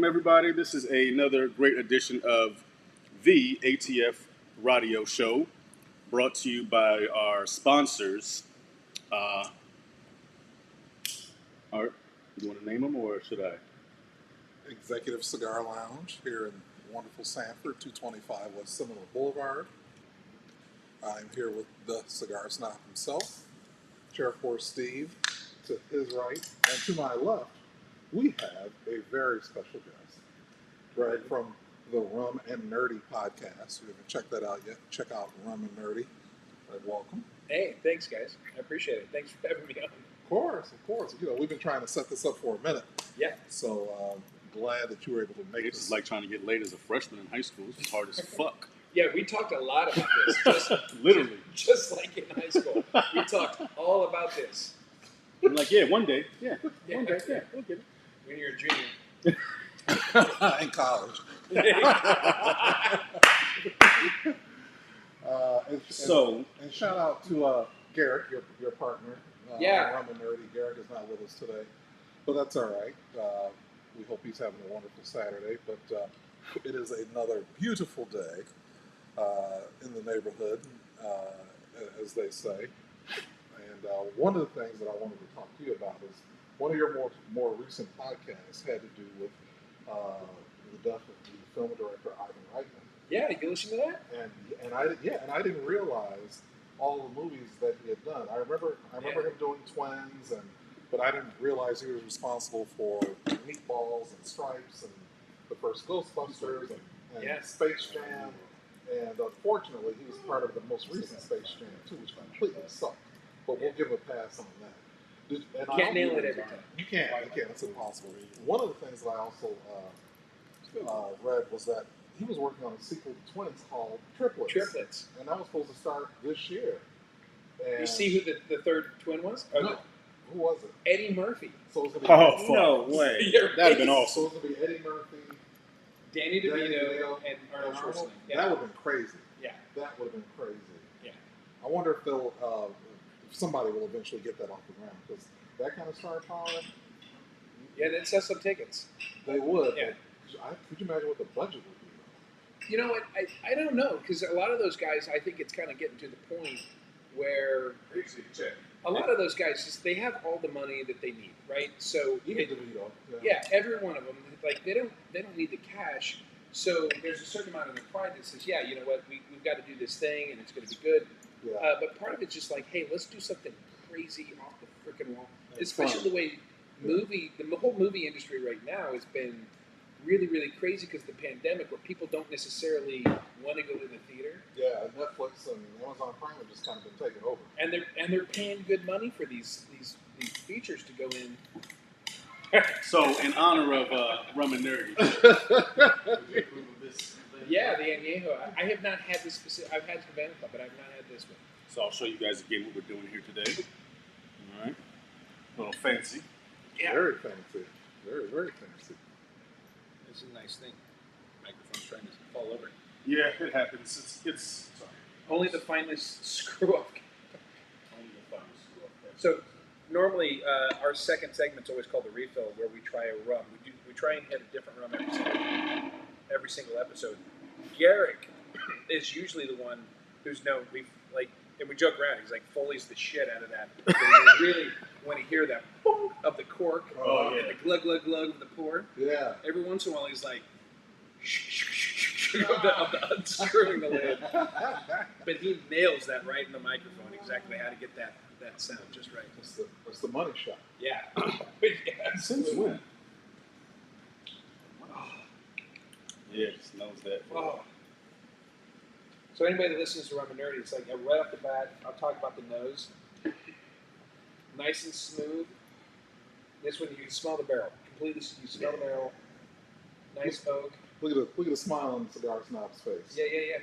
everybody? This is another great edition of the ATF Radio Show, brought to you by our sponsors. Art, you want to name them, or should I? Executive Cigar Lounge here in wonderful Sanford, 225 West Seminole Boulevard. I'm here with the cigar snob himself, Sheriff Horse Steve, to his right, and to my left, we have a very special guest, Greg from the Rum and Nerdy podcast. If you haven't checked that out yet, check out Rum and Nerdy. Greg, welcome. Hey, thanks, guys. I appreciate it. Thanks for having me on. Of course. You know, we've been trying to set this up for a minute. Yeah. So glad that you were able to make It's like trying to get laid as a freshman in high school. It's hard as fuck. Yeah, we talked a lot about this. Just, Literally. Just like in high school. We talked all about this. I'm like, yeah, one day. Yeah, one day. Yeah, we'll get it. When you're a junior. in college. And shout out to Garrett, your partner. Yeah. Rum and Nerdy. Garrett is not with us today, but that's all right. We hope he's having a wonderful Saturday. But it is another beautiful day in the neighborhood, as they say. And one of the things that I wanted to talk to you about is one of your more recent podcasts had to do with the death of the film director Ivan Reitman. Yeah, you listen to that? And I didn't realize all the movies that he had done. I remember him doing Twins, but I didn't realize he was responsible for Meatballs and Stripes and the first Ghostbusters and Space Jam. And unfortunately, he was part of the most recent Space Jam too, which completely sucked. But we'll give him a pass on that. Can't nail it every time. You can't. It's impossible. One of the things that I also read was that he was working on a sequel to Twins called Triplets. And that was supposed to start this year. And you see who the third twin was? No. Who was it? Eddie Murphy. So it was Oh, no way. That'd have been So awesome. it was going to be Eddie Murphy, Danny DeVito, and Arnold Schwarzenegger. Yeah. That would have been crazy. Yeah. That would have been crazy. Yeah. I wonder if if somebody will eventually get that off the ground, because that kind of star power. Yeah, they'd sell some tickets. They would. Yeah. Could you imagine what the budget would be? You know what? I don't know, because a lot of those guys, I think it's kind of getting to the point where a lot of those guys, they have all the money that they need, right? So Even DeVito. yeah, every one of them, like they don't need the cash. So there's a certain amount of their pride that says, yeah, you know what, we've got to do this thing, and it's going to be good. Yeah. But part of it's just like, hey, let's do something crazy off the freaking wall. It's Especially fun. the way the whole movie industry right now has been really, really crazy because of the pandemic, where people don't necessarily want to go to the theater. Yeah, Netflix and Amazon Prime have just kind of been taken over. And they're paying good money for these features to go in. So, in honor of Rum and Nerdy. Yeah, the añejo. I have not had this specific. I've had Havana Club, but I've not had this one. So I'll show you guys again what we're doing here today. All right. A little fancy. Yeah. Very fancy. Very, very fancy. It's a nice thing. Microphone's trying to fall over. Yeah, it happens. It's sorry. Only the finest screw up. Only the fun screw up. So normally our second segment's always called the refill, where we try a rum. We try and hit a different rum every single episode. Garrick is usually the one who's known. And we joke around. He's like Foley's the shit out of that. But you really want to hear that boom of the cork and the glug glug glug of the pour. Yeah. Every once in a while, he's like of the unscrewing the lid. But he nails that right in the microphone. Exactly how to get that sound just right. It's the money shot. Yeah. Since when? Yeah, it just knows that. Oh. So anybody that listens to Rum and Nerdy, it's like right off the bat, I'll talk about the nose. Nice and smooth. This one, you can smell the barrel. Completely, you smell the barrel. Nice oak. Look at the smile on the cigar snob's face. Yeah.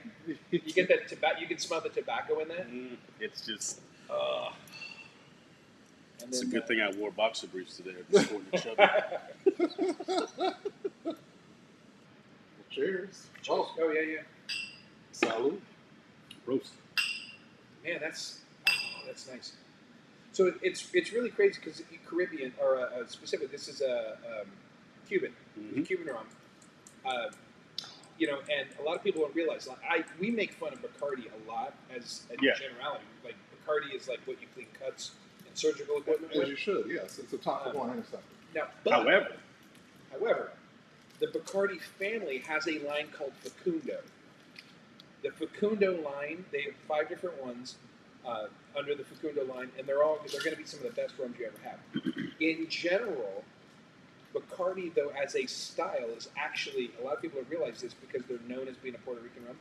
You get that tobacco. You can smell the tobacco in that. It's just. And It's then, a good thing I wore boxer briefs today. Supporting each other. Cheers. Oh yeah. Salud. Roast. Man, that's nice. So it's really crazy because Caribbean or specific. This is a Cuban, Cuban rum. And a lot of people don't realize. We make fun of Bacardi a lot as a generality. Like Bacardi is like what you clean cuts and surgical equipment As with. you should, yes. It's a topical anesthetic. Now, however, the Bacardi family has a line called Facundo. The Facundo line, they have 5 different ones under the Facundo line, and they're going to be some of the best rums you ever have. In general, Bacardi, though, as a style, is actually, a lot of people don't realize this because they're known as being a Puerto Rican rum,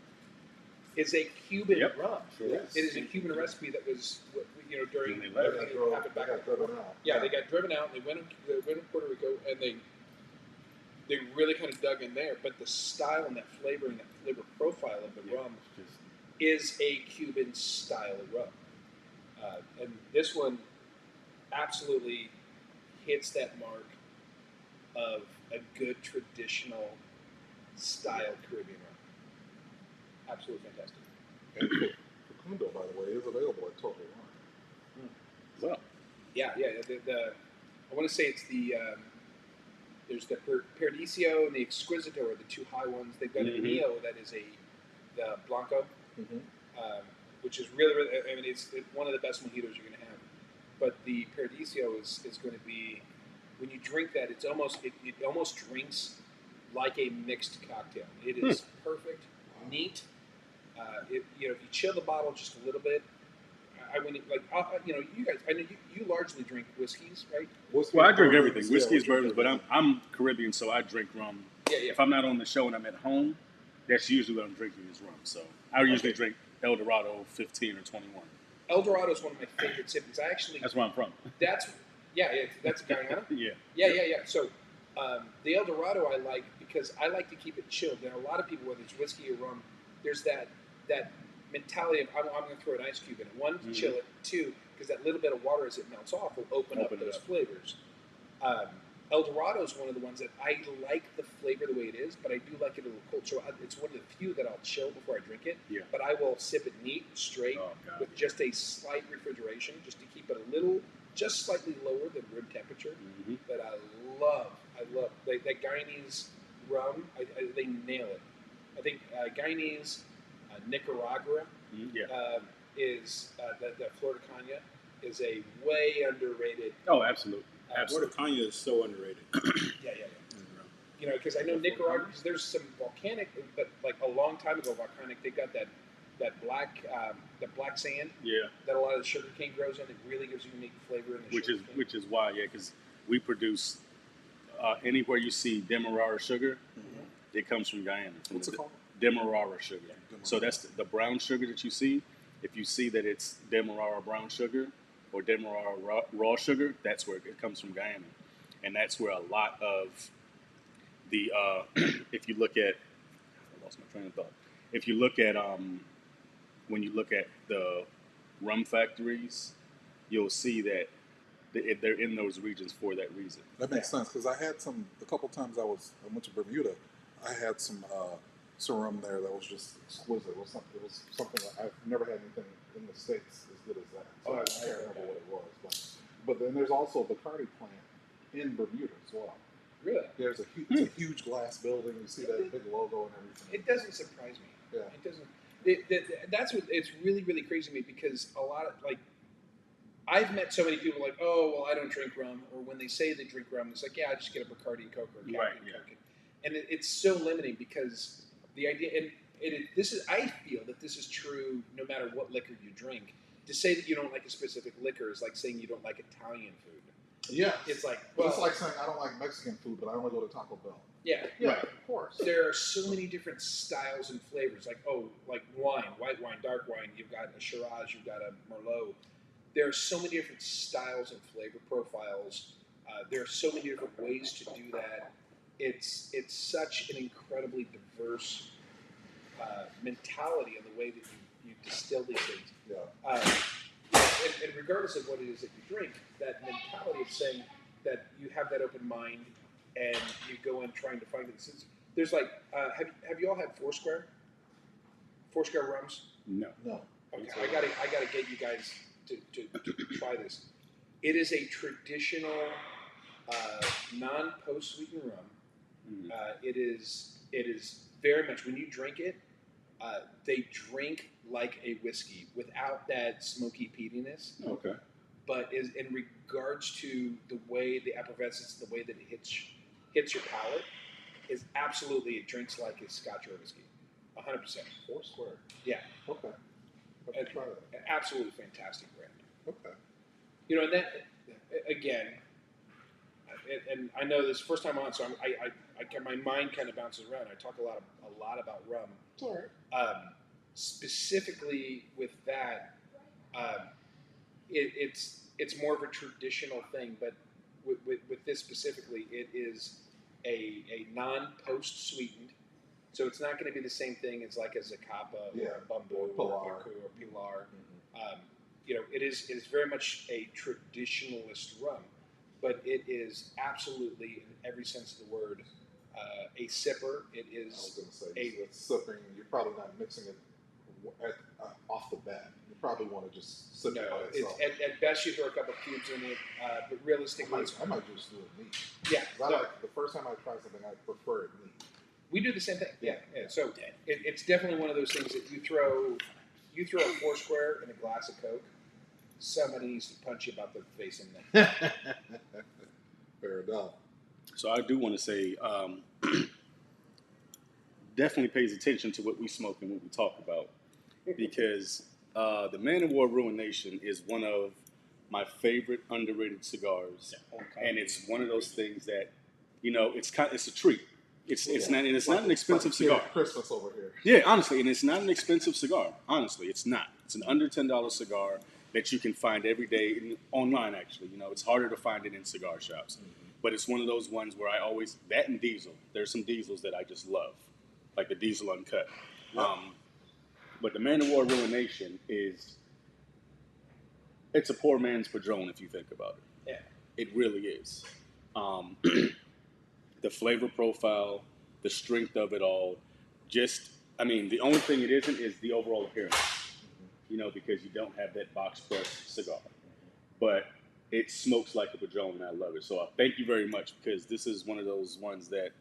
is a Cuban rum. Sure is. It is a Cuban recipe that was, during They everything that happened back. got driven out. Yeah, they got driven out. They went to Puerto Rico, and they really kind of dug in there. But the style and that flavor profile of the rum is a Cuban style of rum. And this one absolutely hits that mark of a good traditional style Caribbean rum. Absolutely fantastic. And Facundo, by the way, is available at Total Wine. Well, Yeah. I want to say it's there's the Paradiso and the Exquisito are the 2 high ones. They've got a Neo that is the Blanco, which is really, I mean, it's one of the best mojitos you're going to have. But the Paradiso is going to be, when you drink that, it almost drinks like a mixed cocktail. It is perfect, neat. If you chill the bottle just a little bit, you guys, I know you largely drink whiskeys, right? I drink everything. Whiskey is drink bourbons, but I'm Caribbean, so I drink rum. Yeah. If I'm not on the show and I'm at home, that's usually what I'm drinking is rum. So I usually drink El Dorado 15 or 21. El Dorado is one of my favorite sippings. That's where I'm from. That's Guyana. Yeah. So the El Dorado I like because I like to keep it chilled. Now a lot of people, whether it's whiskey or rum, there's that mentality of I'm going to throw an ice cube in it. 1, to chill it. 2, because that little bit of water as it melts off will open up those flavors. El Dorado is one of the ones that I like the flavor the way it is, but I do like it a little cold. So it's one of the few that I'll chill before I drink it. Yeah. But I will sip it neat, straight, with just a slight refrigeration, just to keep it a little, just slightly lower than room temperature. But I love that Guyanese rum. They nail it. I think Guyanese, Nicaragua is the Flor de Caña is a way underrated. Oh, absolutely. Flor de Caña is so underrated. Yeah. Because I know Nicaragua, because there's some volcanic, but like a long time ago, volcanic, they got that black sand. Yeah. That a lot of the sugar cane grows in. It really gives a unique flavor in the Which is why, because we produce anywhere you see Demerara sugar, it comes from Guyana. What's it called? Demerara sugar. Demerara. So that's the brown sugar that you see. If you see that it's Demerara brown sugar or Demerara raw sugar, that's where it comes from Guyana. And that's where a lot of the, if you look at, I lost my train of thought. If you look at, when you look at the rum factories, you'll see that they're in those regions for that reason. That makes sense because I had a couple times I went to Bermuda. I had some rum there that was just exquisite. It was something I've never had anything in the States as good as that. So I can't remember what it was, but then there's also a Bacardi plant in Bermuda as well. Really? There's it's a huge glass building. You see that big logo and everything. It doesn't surprise me. Yeah. It doesn't. That's what it's really, really crazy to me because a lot of I've met so many people like, oh well, I don't drink rum, or when they say they drink rum, it's like, yeah, I just get a Bacardi and Coke or a Captain and Coke, and it's so limiting because the idea I feel that this is true no matter what liquor you drink. To say that you don't like a specific liquor is like saying you don't like Italian food. Yeah, it's like it's like saying I don't like Mexican food, but I only go to Taco Bell. Yeah, right. Of course. There are so many different styles and flavors. Like wine, white wine, dark wine. You've got a Shiraz, you've got a Merlot. There are so many different styles and flavor profiles. There are so many different ways to do that. It's such an incredibly diverse mentality in the way that you distill these things. Yeah. And regardless of what it is that you drink, that mentality of saying that you have that open mind and you go in trying to find it. There's have you all had Foursquare? Foursquare rums? No. Okay, I gotta get you guys to try this. It is a traditional non-post sweetened rum Mhm. It is very much when you drink it. They drink like a whiskey without that smoky peatiness, Okay. but is in regards to the way the effervescence, the way that it hits your palate, is absolutely it drinks like a Scotch or whiskey, 100%. Foursquare. Yeah, Okay. Let me try that. absolutely fantastic brand. Okay. You know, and that again, and I know this first time on, so my mind kind of bounces around. I talk a lot about rum. It's all right. Specifically with that, um, it's more of a traditional thing, but with this specifically, it is a non-post sweetened, so it's not going to be the same thing as like a Zacapa Yeah, or a Bumbo or or Pilar. a Baku or Pilar. You know, it is very much a traditionalist rum, but it is absolutely, in every sense of the word, a sipper. It I was is going to say, a it's sipping. You're probably not mixing it off the bat. You probably want to just sip it by no. It's, itself. at best you throw a couple cubes in it, but realistically, I might just do it neat. yeah. 'Cause No, the first time I try something, I prefer it neat. we do the same thing. Yeah. So it's definitely one of those things that you throw a Foursquare in a glass of Coke. Somebody needs to punch you about the face in there. Fair enough. So I do want to say, definitely pays attention to what we smoke and what we talk about, because the Man of War Ruination is one of my favorite underrated cigars, and it's one of those things that, you know, it's a treat. It's not, and it's not an expensive It's like cigar. Christmas over here. Yeah, honestly, and it's not an expensive cigar. Honestly, it's not. It's an under $10 cigar that you can find every day online. Actually, you know, it's harder to find it in cigar shops, but it's one of those ones where I always that and Diesel. There's some Diesels that I just love, like the Diesel Uncut. Yep. But the Man of War Ruination it's a poor man's Padron if you think about it. Yeah. It really is. The flavor profile, the strength of it all, the only thing it isn't is the overall appearance, you know, because you don't have that box press cigar. But it smokes like a Padron, and I love it. So thank you very much, because this is one of those ones that,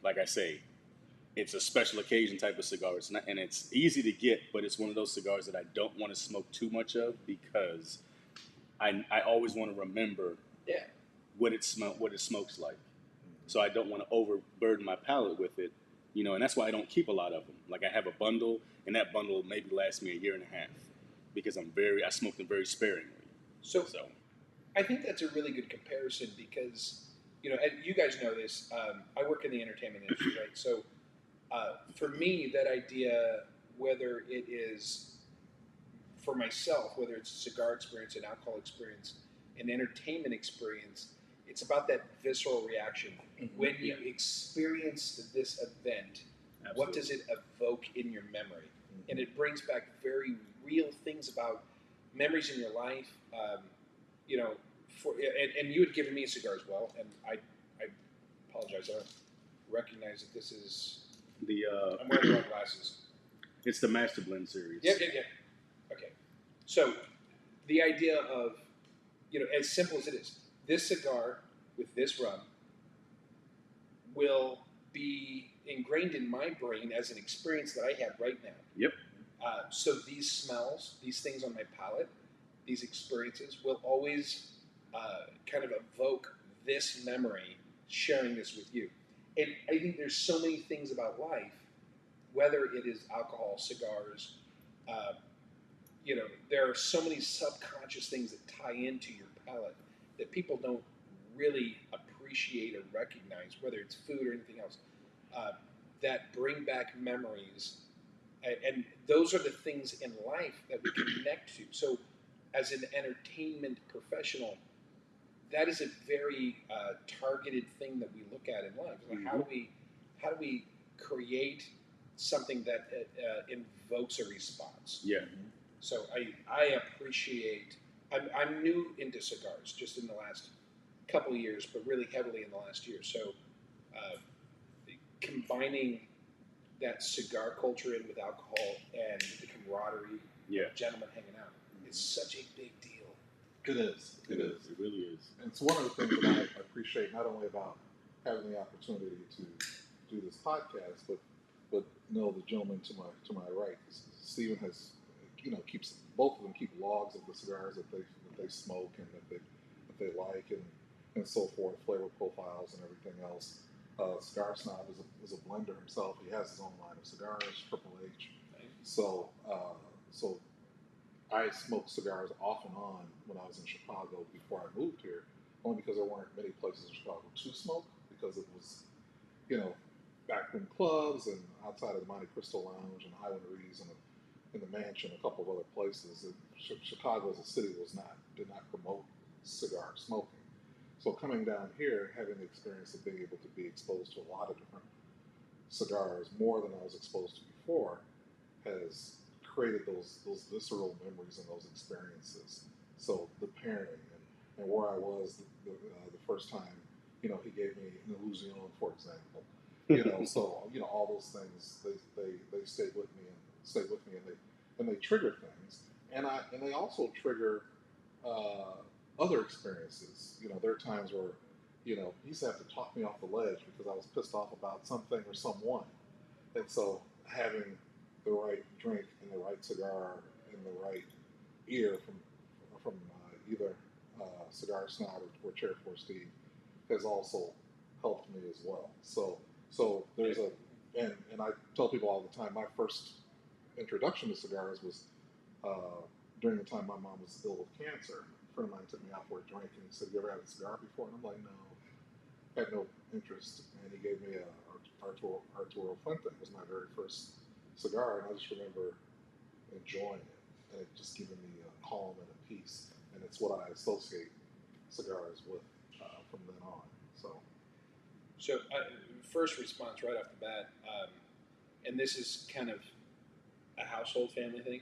like I say, it's a special occasion type of cigar. It's not, and it's easy to get, but it's one of those cigars that I don't want to smoke too much of, because I always want to remember Yeah. what it smokes like. So I don't want to overburden my palate with it, you know, and that's why I don't keep a lot of them. Like, I have a bundle, and that bundle maybe lasts me a year and a half, because I smoke them very sparingly. So I think that's a really good comparison, because, you know, and you guys know this. I work in the entertainment industry, right? So for me, that idea, whether it is for myself, whether it's a cigar experience, an alcohol experience, an entertainment experience, it's about that visceral reaction. When you experience this event, what does it evoke in your memory? And it brings back very real things about memories in your life. You know, and you had given me a cigar as well, and I apologize. I don't recognize that this is. I'm wearing the wrong glasses. It's the Master Blend series. Yeah. Okay. So the idea of, you know, as simple as it is, this cigar with this rum will be ingrained in my brain as an experience that I have right now. Yep. So these smells, these things on my palate, these experiences will always kind of evoke this memory, sharing this with you. And I think there's so many things about life, whether it is alcohol, cigars, you know, there are so many subconscious things that tie into your palate that people don't really appreciate or recognize, whether it's food or anything else, that bring back memories. And those are the things in life that we connect to. So as an entertainment professional, that is a very targeted thing that we look at in life. Like, how do we create something that invokes a response? Yeah. So I appreciate. I'm new into cigars, just in the last couple of years, but really heavily in the last year. So combining that cigar culture in with alcohol and the camaraderie, gentlemen hanging out, is such a big deal. It is. It is. It really is. And it's one of the things that I appreciate not only about having the opportunity to do this podcast, but no, the gentleman to my right, Stephen has, keeps both of them keep logs of the cigars that they smoke and that they like and so forth, flavor profiles and everything else. Cigar Snob is a blender himself. He has his own line of cigars, Triple H. So so I smoked cigars off and on when I was in Chicago before I moved here, only because there weren't many places in Chicago to smoke, because it was, backroom clubs and outside of the Monte Cristo Lounge and Highland Reeves and in the Mansion, a couple of other places. Chicago as a city did not promote cigar smoking. So coming down here, having the experience of being able to be exposed to a lot of different cigars, more than I was exposed to before, has created those visceral memories and those experiences. So the pairing and where I was the first time, he gave me an Illusion, for example. So all those things they stayed with me and they trigger things, and they also trigger other experiences. There are times where he used to have to talk me off the ledge because I was pissed off about something or someone, and so having the right drink and the right cigar in the right ear from either Cigar Snob or Chair 4 Steve has also helped me as well. So there's and I tell people all the time, my first introduction to cigars was during the time my mom was ill with cancer. A friend of mine took me out for a drink and he said, "You ever had a cigar before?" And I'm like, "No." Had no interest, and he gave me a Arturo Fuente. It was my very first cigar, and I just remember enjoying it, and it just giving me a calm and a peace, and it's what I associate cigars with from then on. So first response right off the bat, and this is kind of a household family thing.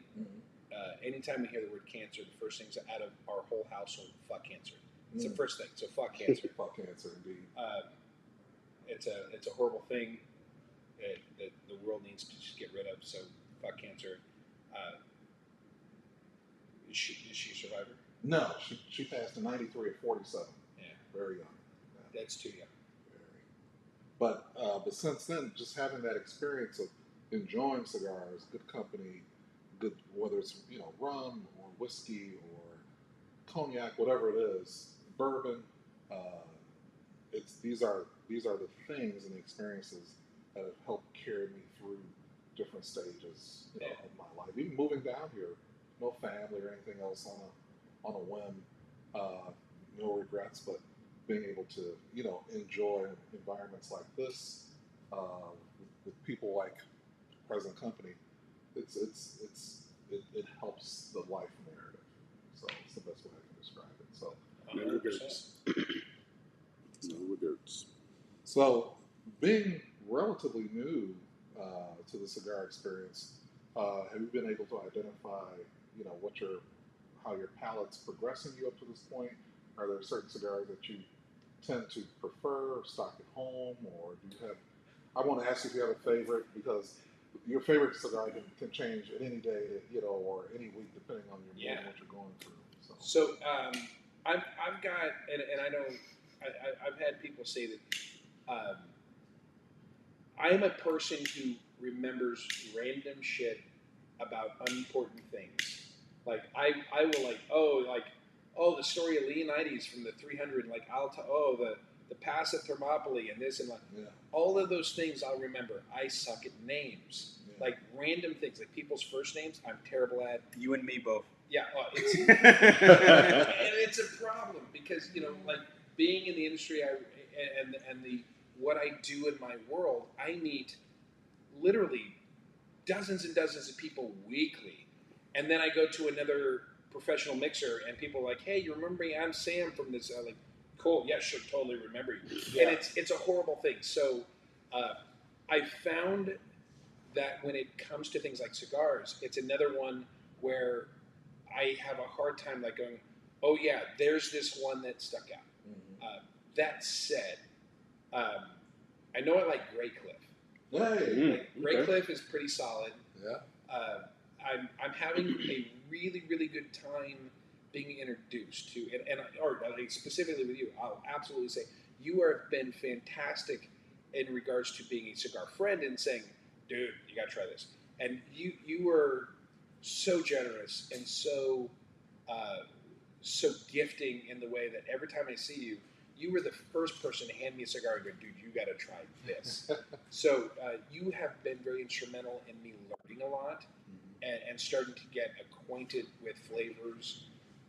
Anytime we hear the word cancer, the first thing's out of our whole household, fuck cancer. It's the first thing. So fuck cancer. Fuck cancer, indeed. It's a horrible thing that the world needs to just get rid of. So fuck cancer. Is she a survivor? No, she passed in '93 at 47. Yeah, very young. Yeah. That's too young. Very. But since then, just having that experience of enjoying cigars, good company, good, whether it's rum or whiskey or cognac, whatever it is, bourbon. These are the things and the experiences that have helped carry me through different stages of my life. Even moving down here, no family or anything else on a whim, no regrets, but being able to enjoy environments like this with people like present company. It helps the life narrative. So it's the best way I can describe it. So. No regrets. No regrets. So, being relatively new to the cigar experience, have you been able to identify, how your palate's progressing you up to this point? Are there certain cigars that you tend to prefer, or stock at home, or do you have? I want to ask you if you have a favorite, because your favorite cigar can change at any day, or any week, depending on your mood and what you're going through. So I've got, and I know I've had people say that I am a person who remembers random shit about unimportant things. Like I will the story of Leonidas from the 300, the pass at Thermopylae and this and all of those things I'll remember. I suck at names, like random things, like people's first names. I'm terrible at. You and me both. Yeah, and it's a problem because like being in the industry, what I do in my world, I meet literally dozens and dozens of people weekly, and then I go to another professional mixer, and people are like, "Hey, you remember me? I'm Sam from this." Like, cool, yeah, sure, totally remember you. Yeah. And it's a horrible thing. So I found that when it comes to things like cigars, it's another one where I have a hard time like going, "Oh yeah, there's this one that stuck out." Mm-hmm. That said, I know I like Grey Cliff. Grey Cliff is pretty solid. Yeah. I'm having a really, really good time being introduced to, or specifically with you, I'll absolutely say you have been fantastic in regards to being a cigar friend and saying, dude, you got to try this. And you were so generous and so so gifting in the way that every time I see you, you were the first person to hand me a cigar and go, dude, you got to try this. So you have been very instrumental in me learning a lot and starting to get acquainted with flavors.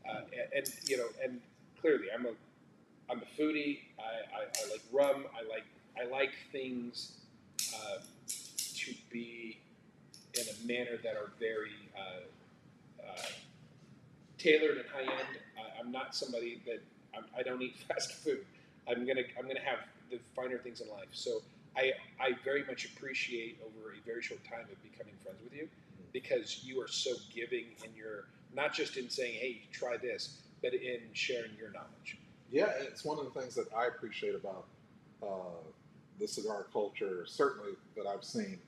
And you know, and clearly, I'm a foodie. I like rum. I like things to be in a manner that are very tailored and high end. I'm not somebody that I don't eat fast food. I'm gonna have the finer things in life. So I very much appreciate over a very short time of becoming friends with you, because you are so giving in your, not just in saying, hey, try this, but in sharing your knowledge. Yeah, it's one of the things that I appreciate about the cigar culture, certainly that I've seen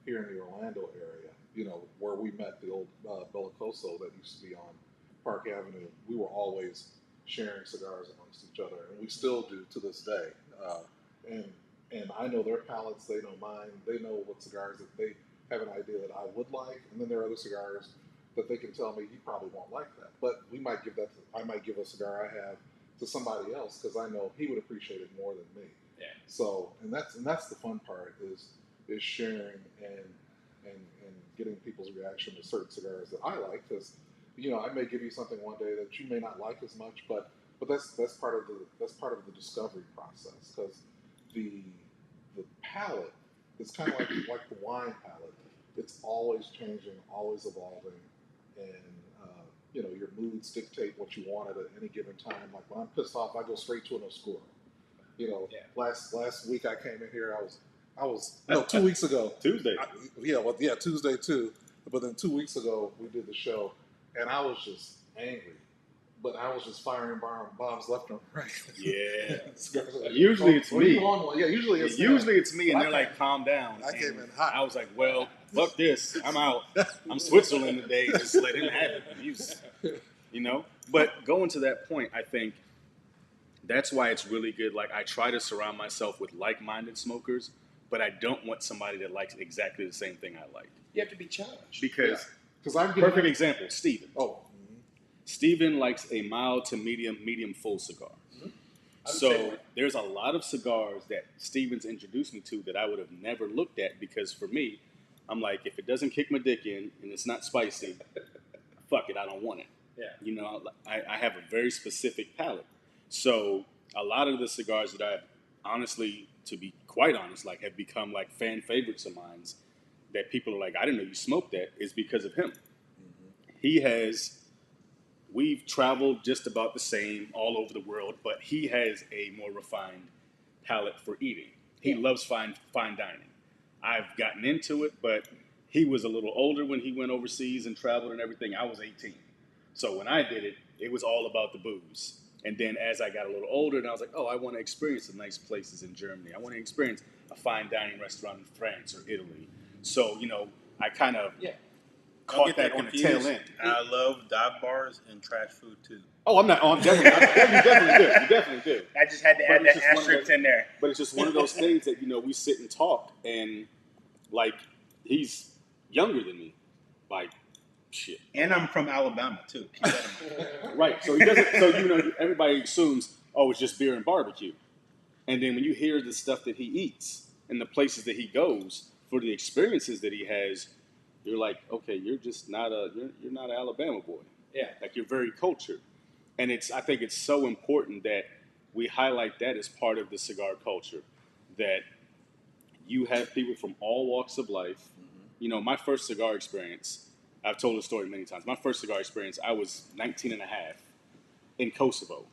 here in the Orlando area. You know, where we met the old Bellicoso that used to be on Park Avenue. We were always sharing cigars amongst each other, and we still do to this day. And I know their palates, they know mine. They know what cigars that they have an idea that I would like, and then there are other cigars that they can tell me you probably won't like that. But we might give that. I might give a cigar I have to somebody else because I know he would appreciate it more than me. Yeah. So, and that's the fun part is sharing and getting people's reaction to certain cigars that I like, because you know I may give you something one day that you may not like as much, but that's part of the discovery process, because the palate is kind of like the wine palate. It's always changing, always evolving, and you know your moods dictate what you want at any given time. Like when I'm pissed off, I go straight to an Oscuro. You know, Yeah. last week I came in here. I was no 2 weeks ago. Tuesday. Tuesday too. But then 2 weeks ago we did the show, and I was just angry. But I was just firing bombs left and right. Yeah. Usually Usually it's me. Yeah, usually it's me, and I they're like, calm down. I came And in hot. I was like, well, fuck this. I'm out. I'm Switzerland today. Just let him have it. You know? But going to that point, I think that's why it's really good. Like, I try to surround myself with like-minded smokers, but I don't want somebody that likes exactly the same thing I like. You have to be challenged. Because, I'm perfect example, Steven. Oh, Steven likes a mild to medium full cigar. So there's a lot of cigars that Steven's introduced me to that I would have never looked at, because for me, I'm like, if it doesn't kick my dick in and it's not spicy, fuck it, I don't want it. Yeah. You know, I have a very specific palate. So a lot of the cigars that I've honestly, to be quite honest, like have become like fan favorites of mine that people are like, I didn't know you smoked that, is because of him. We've traveled just about the same all over the world, but he has a more refined palate for eating. He loves fine dining. I've gotten into it, but he was a little older when he went overseas and traveled and everything. I was 18. So when I did it, it was all about the booze. And then as I got a little older, and I was like, oh, I want to experience the nice places in Germany. I want to experience a fine dining restaurant in France or Italy. So, you know, I kind of caught that on the tail end. I love dive bars and trash food too. Oh, I'm not. Oh, I'm definitely. You definitely do. I just had to But add it's that just one of asterisk those- in there. But it's just one of those things that, you know, we sit and talk, and like he's younger than me, like shit. And I'm from Alabama too. Keep that in mind. Right. So he doesn't. So you know, everybody assumes, oh, it's just beer and barbecue, and then when you hear the stuff that he eats and the places that he goes for the experiences that he has, you're like, okay, you're just not you're not an Alabama boy. Yeah. Like you're very cultured, and I think it's so important that we highlight that as part of the cigar culture, that you have people from all walks of life. You know, my first cigar experience, I've told the story many times. My first cigar experience, I was 19 and a half in Kosovo,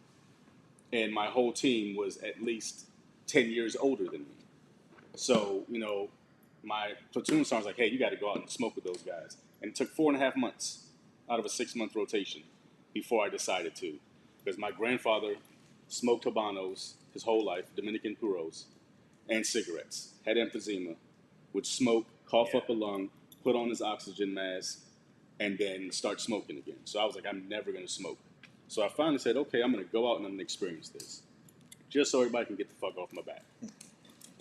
and my whole team was at least 10 years older than me. So, you know, my platoon sergeant was like, hey, you got to go out and smoke with those guys. And it took 4.5 months out of a 6-month rotation before I decided to. Because my grandfather smoked Habanos his whole life, Dominican Puros, and cigarettes. Had emphysema, would smoke, cough up a lung, put on his oxygen mask, and then start smoking again. So I was like, I'm never going to smoke. So I finally said, okay, I'm going to go out and I'm going to experience this. just so everybody can get the fuck off my back.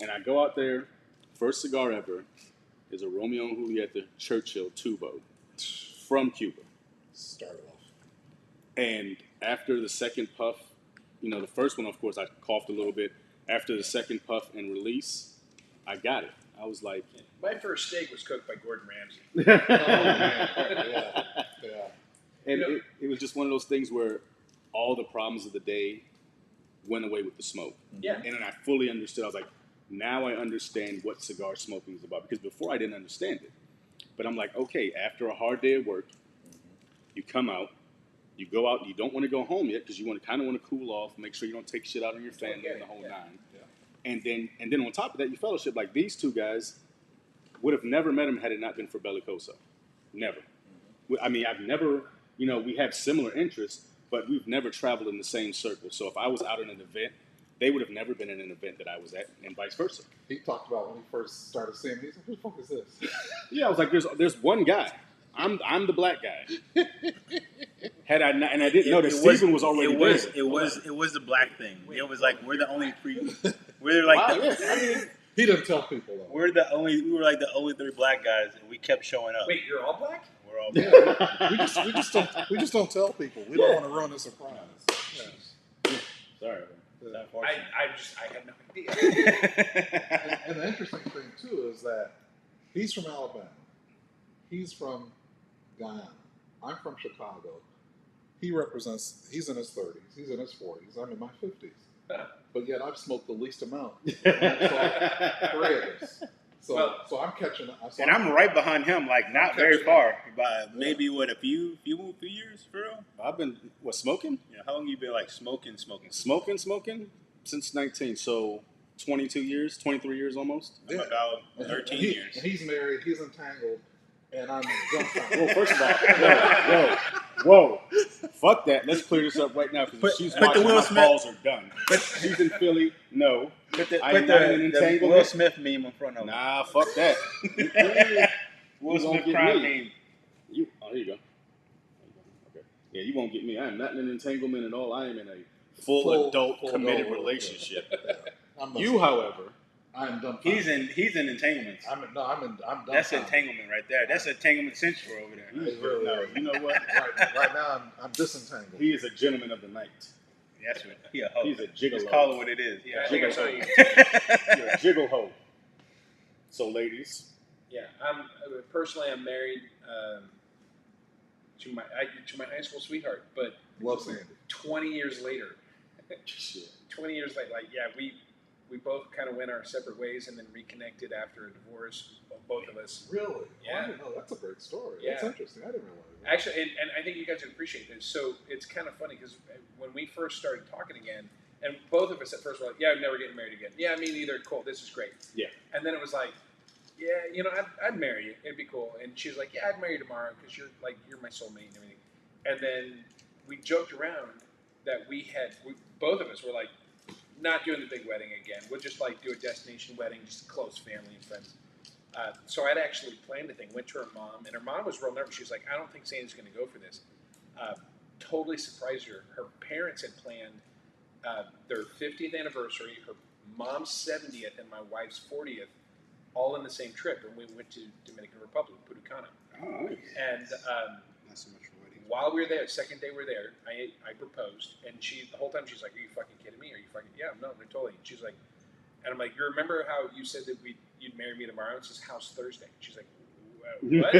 And I go out there, first cigar ever is a Romeo and Julieta Churchill Tubo from Cuba. Start off. And after the second puff, the first one, of course, I coughed a little bit. After the second puff and release, I got it. I was like, My first steak was cooked by Gordon Ramsay. Oh, man. Yeah. and it was just one of those things where all the problems of the day went away with the smoke. Yeah. And then I fully understood. I was like, now I understand what cigar smoking is about. Because before I didn't understand it. But I'm like, okay, after a hard day of work, you come out, you go out, you don't want to go home yet because you kind of want to cool off, make sure you don't take shit out on your family and the whole nine. Yeah. And then on top of that, you fellowship. Like these two guys would have never met him had it not been for Bellicoso. Never. I mean, I've never, we have similar interests, but we've never traveled in the same circle. So if I was out at an event, they would have never been in an event that I was at, and vice versa. He talked about when he first started seeing me. He's like, who the fuck is this? Yeah, I was like, there's one guy. I'm the black guy. Had I not, and I didn't know that Stephen was already there. It was the black thing. It was like we're the only three. We're like Wow, the, yeah. I mean, He didn't tell people though. we were like the only three black guys, and we kept showing up. Wait, you're all black? We're all Yeah, we just don't tell people. We don't want to ruin the surprise. Yeah. sorry. I had no idea. And the interesting thing too is that he's from Alabama. He's from Guyana. I'm from Chicago. He's in his 30s. He's in his 40s. I'm in my 50s. But yet I've smoked the least amount. And I saw 3 of us. So I'm catching up. And I'm right behind him, like not very far, by maybe a few years for real. I've been smoking? Yeah, how long you been like smoking? Smoking since 19. So 22 years, 23 years almost. I'm about 13 years. And he's married. He's entangled. And I'm dumbfounded. Well, first of all, whoa, fuck that. Let's clear this up right now because she's watching. Will My Smith- balls are done. She's in Philly. No, Put the, I put am not in an the entanglement. Will Smith meme in front of him. Nah, fuck that. Will You Smith won't get crime me. meme. Here you go. Okay. Yeah, you won't get me. I am not in an entanglement at all. I am in a full adult committed adult relationship. I'm You, however, I'm dumbfounded. He's in entanglements. I'm dumbfounded. That's entanglement right there. That's entanglement central over there. It really no, is. you know what? Right now, I'm disentangled. He is a gentleman of the night. That's what he a hoe. He's a gigolo. Just call it what it is. Yeah, I think I saw you. You're a jiggle hoe. So, ladies, Yeah, I'm married to my high school sweetheart, but Love Sandy. 20 years later, shit. 20 years later, we both kind of went our separate ways and then reconnected after a divorce, both of us. Really? Oh, Yeah. I didn't know. That's a great story. Yeah. That's interesting. I didn't realize that. Actually, and I think you guys would appreciate this. So it's kind of funny because when we first started talking again, and both of us at first were like, "Yeah, I'm never getting married again." Yeah, me neither. Cool, this is great. Yeah. And then it was like, "Yeah, I'd marry you. It'd be cool." And she was like, "Yeah, I'd marry you tomorrow because you're my soulmate and everything." And then we joked around that both of us were like, not doing the big wedding again. We'll just like do a destination wedding, just close family and friends. So I'd actually planned the thing, went to her mom, and her mom was real nervous. She was like, I don't think Sandy's going to go for this. Totally surprised her. Her parents had planned their 50th anniversary, her mom's 70th, and my wife's 40th, all in the same trip. And we went to Dominican Republic, Putucana. Oh, nice. And Not so much for weddings. while we were there, second day we were there, I proposed, and the whole time she's like, "Are you fucking kidding me? Are you fucking?" Yeah, no, totally. And she's like, and I'm like, "You remember how you said that you'd marry me tomorrow?" And it's how's Thursday? She's like, "What?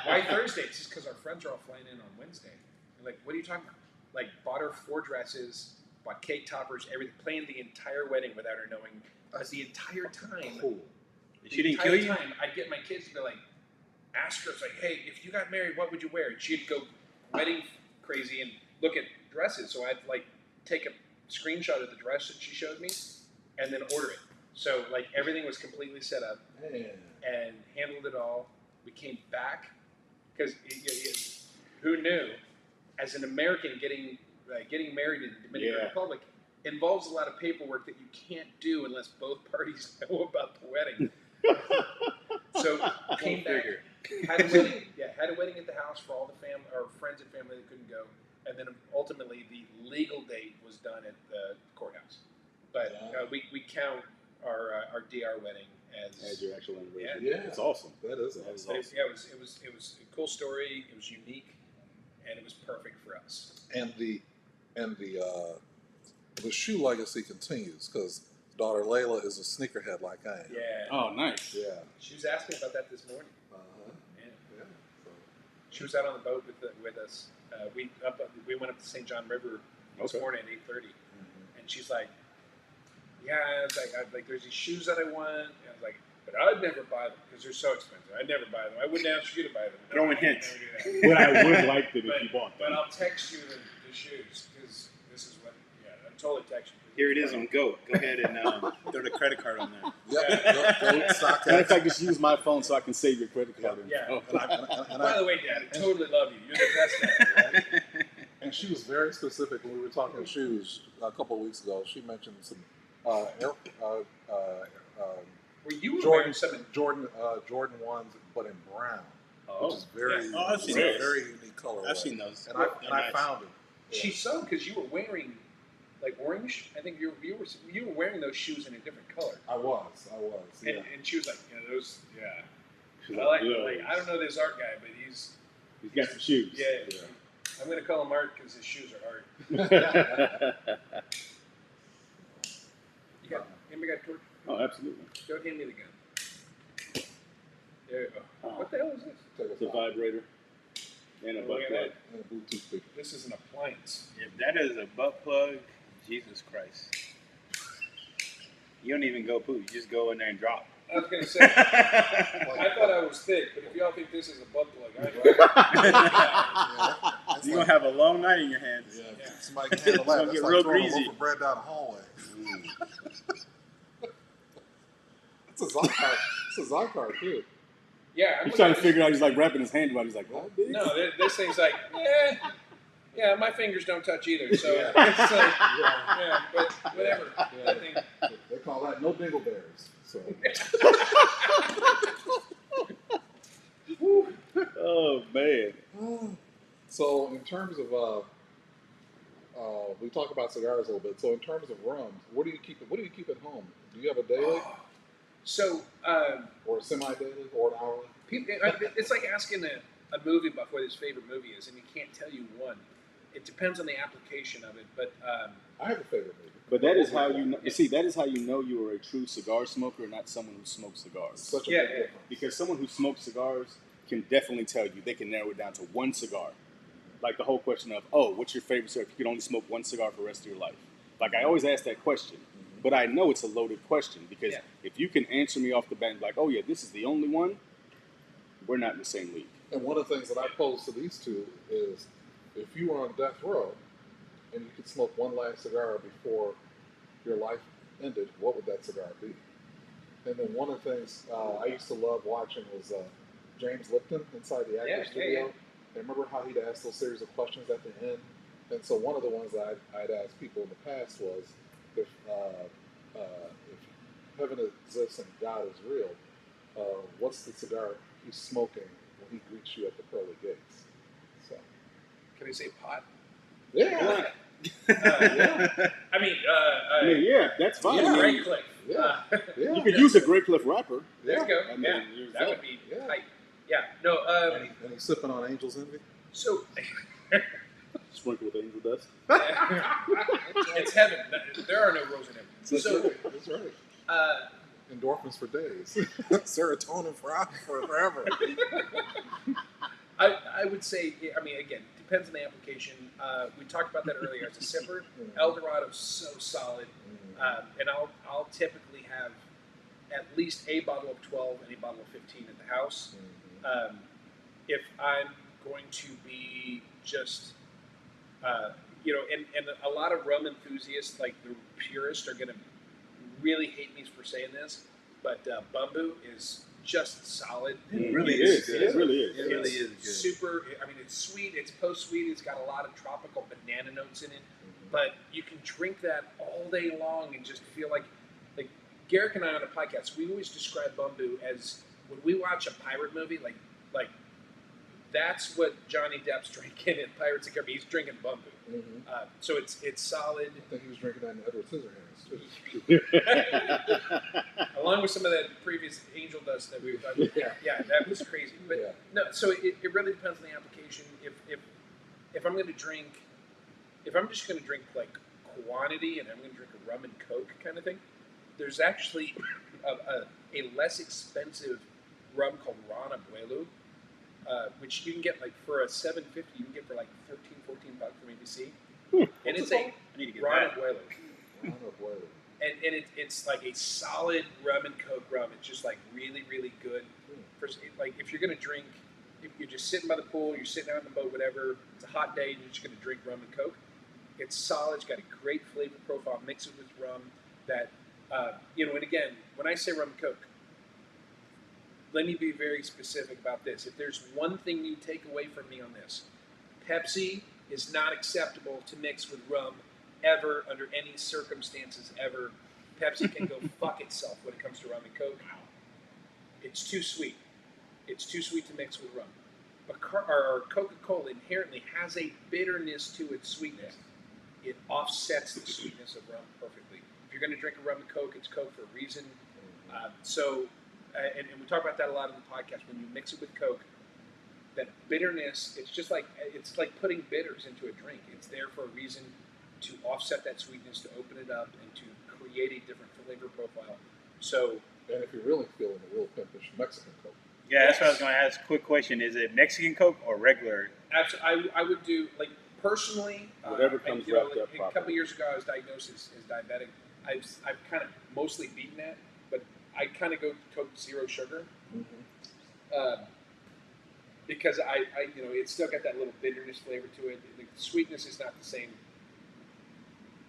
Why Thursday?" It's just because our friends are all flying in on Wednesday. I'm like, "What are you talking about?" Like, bought her 4 dresses, bought cake toppers, everything, planned the entire wedding without her knowing. Because the entire time, Cool. She didn't kill you? I'd get my kids to be like, ask her, it's like, "Hey, if you got married, what would you wear?" And she'd go wedding crazy and look at dresses. So I'd like take a screenshot of the dress that she showed me and then order it. So like everything was completely set up Man. and handled it all. We came back because who knew? As an American, getting married in the Dominican Yeah. Republic involves a lot of paperwork that you can't do unless both parties know about the wedding. So came back, had a wedding at the house for all the our friends and family that couldn't go, and then ultimately the legal date was done at the courthouse. But we count our DR wedding As your actual anniversary. Yeah. It's awesome. That is That is But awesome. it was a cool story. It was unique, and it was perfect for us. And the shoe legacy continues because daughter Layla is a sneakerhead like I am. Yeah. Oh, nice. Yeah. She was asking about that this morning. Uh-huh. Yeah. Yeah. So, She was out on the boat with us. We went up the St. John River this Okay. morning at 8:30, and she's like, "Yeah, I was like, there's these shoes that I want." And I was like, "But I'd never buy them because they're so expensive. I'd never buy them. I wouldn't ask you to buy them." No, Throwing I would hints. never do that. But I would like them But- if you bought But them. I'll text you the shoes because this is what. Yeah, I'm totally text you. Here it is on Go. Go ahead and throw the credit card on there. yep. Go stock Matter of X. fact, just use my phone so I can save your credit card. Yeah. info. By the way, Dad, I totally love you. You're the best dad. And she was very specific when we were talking shoes a couple of weeks ago. She mentioned some Were you wearing Jordan some? Jordan ones, but in brown, Oh, which is very, yeah. Oh, I've seen very, those. very unique color. I've seen those. and I They're and I nice. found it. She's so because you were wearing like orange. I think you were wearing those shoes in a different color. I was, yeah. And she was like, those, yeah. She's I like, "Those." I don't know this art guy, but he's, He's got some shoes. yeah. I'm going to call him art because his shoes are art. Anybody got a torch? Oh, absolutely. Don't hand me the gun. There you go. Oh. What the hell is this? Take It's a vibrator and a Oh, butt look at plug. And a Bluetooth speaker. This is an appliance. If that is a butt plug, Jesus Christ. You don't even go poo. You just go in there and drop. I was going to say, I thought I was thick, but if y'all think this is a butt plug, I It's You're like- going to have a long night in your hands. Yeah, Yeah. somebody can handle It's that. gonna That's get like real throwing a greasy. loaf of bread down the hallway. It's a Zycar. It's a Zycar too. Yeah, I'm He's looking trying at to this- figure out. He's like wrapping his hand around. He's like, "How big?" No, this thing's like, yeah, my fingers don't touch either. So Yeah. it's like, Yeah. yeah, but whatever. Yeah. That thing. They call that no dingle bears. So Oh man. So in terms of we talk about cigars a little bit. So in terms of rums, what do you keep? What do you keep at home? Do you have a daily So or a semi-daily or an hourly? it's like asking a movie buff what his favorite movie is, and he can't tell you one. It depends on the application of it, but I have a favorite movie. But that is how you know. See, that is how you know you are a true cigar smoker, not someone who smokes It's cigars. such a Yeah, big yeah. difference. Because someone who smokes cigars can definitely tell you. They can narrow it down to one cigar. Like the whole question of, oh, what's your favorite cigar? If you could only smoke one cigar for the rest of your life. Like I always ask that question, but I know it's a loaded question because Yeah. if you can answer me off the bat, like, oh yeah, this is the only one, we're not in the same league. And one of the things that I pose to these two is, if you were on death row and you could smoke one last cigar before your life ended, what would that cigar be? And then one of the things I used to love watching was James Lipton inside the actor Yeah, yeah, studio. yeah. And remember how he'd ask those series of questions at the end? And so one of the ones that I'd asked people in the past was, if heaven exists and God is real, what's the cigar he's smoking when he greets you at the pearly gates? So, can I say pot? yeah, I mean, I mean, yeah, that's fine. Yeah, I mean, Great Cliff. yeah, yeah. you could use a Grey Cliff wrapper. There you go. I mean, Yeah, use that would be Yeah. tight. Yeah. No. And he's sipping on Angel's Envy. So Sprinkle with angel dust. it's heaven. There are no roses in heaven. That's So right. That's right. Endorphins for days, serotonin for forever. I would say, I mean, again, depends on the application. We talked about that earlier. As a sipper, Eldorado's so solid, and I'll typically have at least a bottle of 12 and a bottle of 15 at the house. If I'm going to be just, and a lot of rum enthusiasts, like the purists, are going to really hate me for saying this, but Bumbu is just solid. It really is. good. It really is. It really It's is good. super. I mean, it's sweet. It's post-sweet. It's got a lot of tropical banana notes in it. But you can drink that all day long and just feel like Garrick and I on a podcast, we always describe Bumbu as when we watch a pirate movie, like That's what Johnny Depp's drinking in Pirates of the Caribbean. He's drinking bumbu. Mm-hmm. So it's solid, I think he was drinking that in Edward Scissorhands too. along with some of that previous angel dust that we were talking about. Yeah, that was crazy. But Yeah. no, so it really depends on the application. If I'm going to drink, if I'm just going to drink like quantity and I'm going to drink a rum and coke kind of thing, there's actually a less expensive rum called Rana Buelu, which you can get like for a $7.50, you can get for like $13, $14 from ABC. And it's it a I need to get Rana that. Buelu. Rana Buelu. And it's like a solid rum and coke rum. It's just like really, really good. For, like if you're gonna drink, if you're just sitting by the pool, you're sitting out in the boat, whatever. It's a hot day, and you're just gonna drink rum and coke. It's solid. It's got a great flavor profile. Mix it with rum. That and again, when I say rum and coke, let me be very specific about this. If there's one thing you take away from me on this, Pepsi is not acceptable to mix with rum ever, under any circumstances ever. Pepsi can go fuck itself when it comes to rum and coke. It's too sweet. It's too sweet to mix with rum. But Coca-Cola inherently has a bitterness to its sweetness. It offsets the sweetness of rum perfectly. If you're going to drink a rum and coke, it's Coke for a reason. And we talk about that a lot in the podcast. When you mix it with Coke, that bitterness, it's like putting bitters into a drink. It's there for a reason, to offset that sweetness, to open it up, and to create a different flavor profile. So, And if you're really feeling the real pimpish, Mexican Coke. Yeah, that's what I was going to ask. Quick question: is it Mexican Coke or regular? absolutely, I would do, like, personally, Whatever comes wrapped up a properly. couple years ago, I was diagnosed as diabetic. I've kind of mostly beaten that, but I kind of go Coke Zero Sugar. Because I it's still got that little bitterness flavor to it. The sweetness is not the same.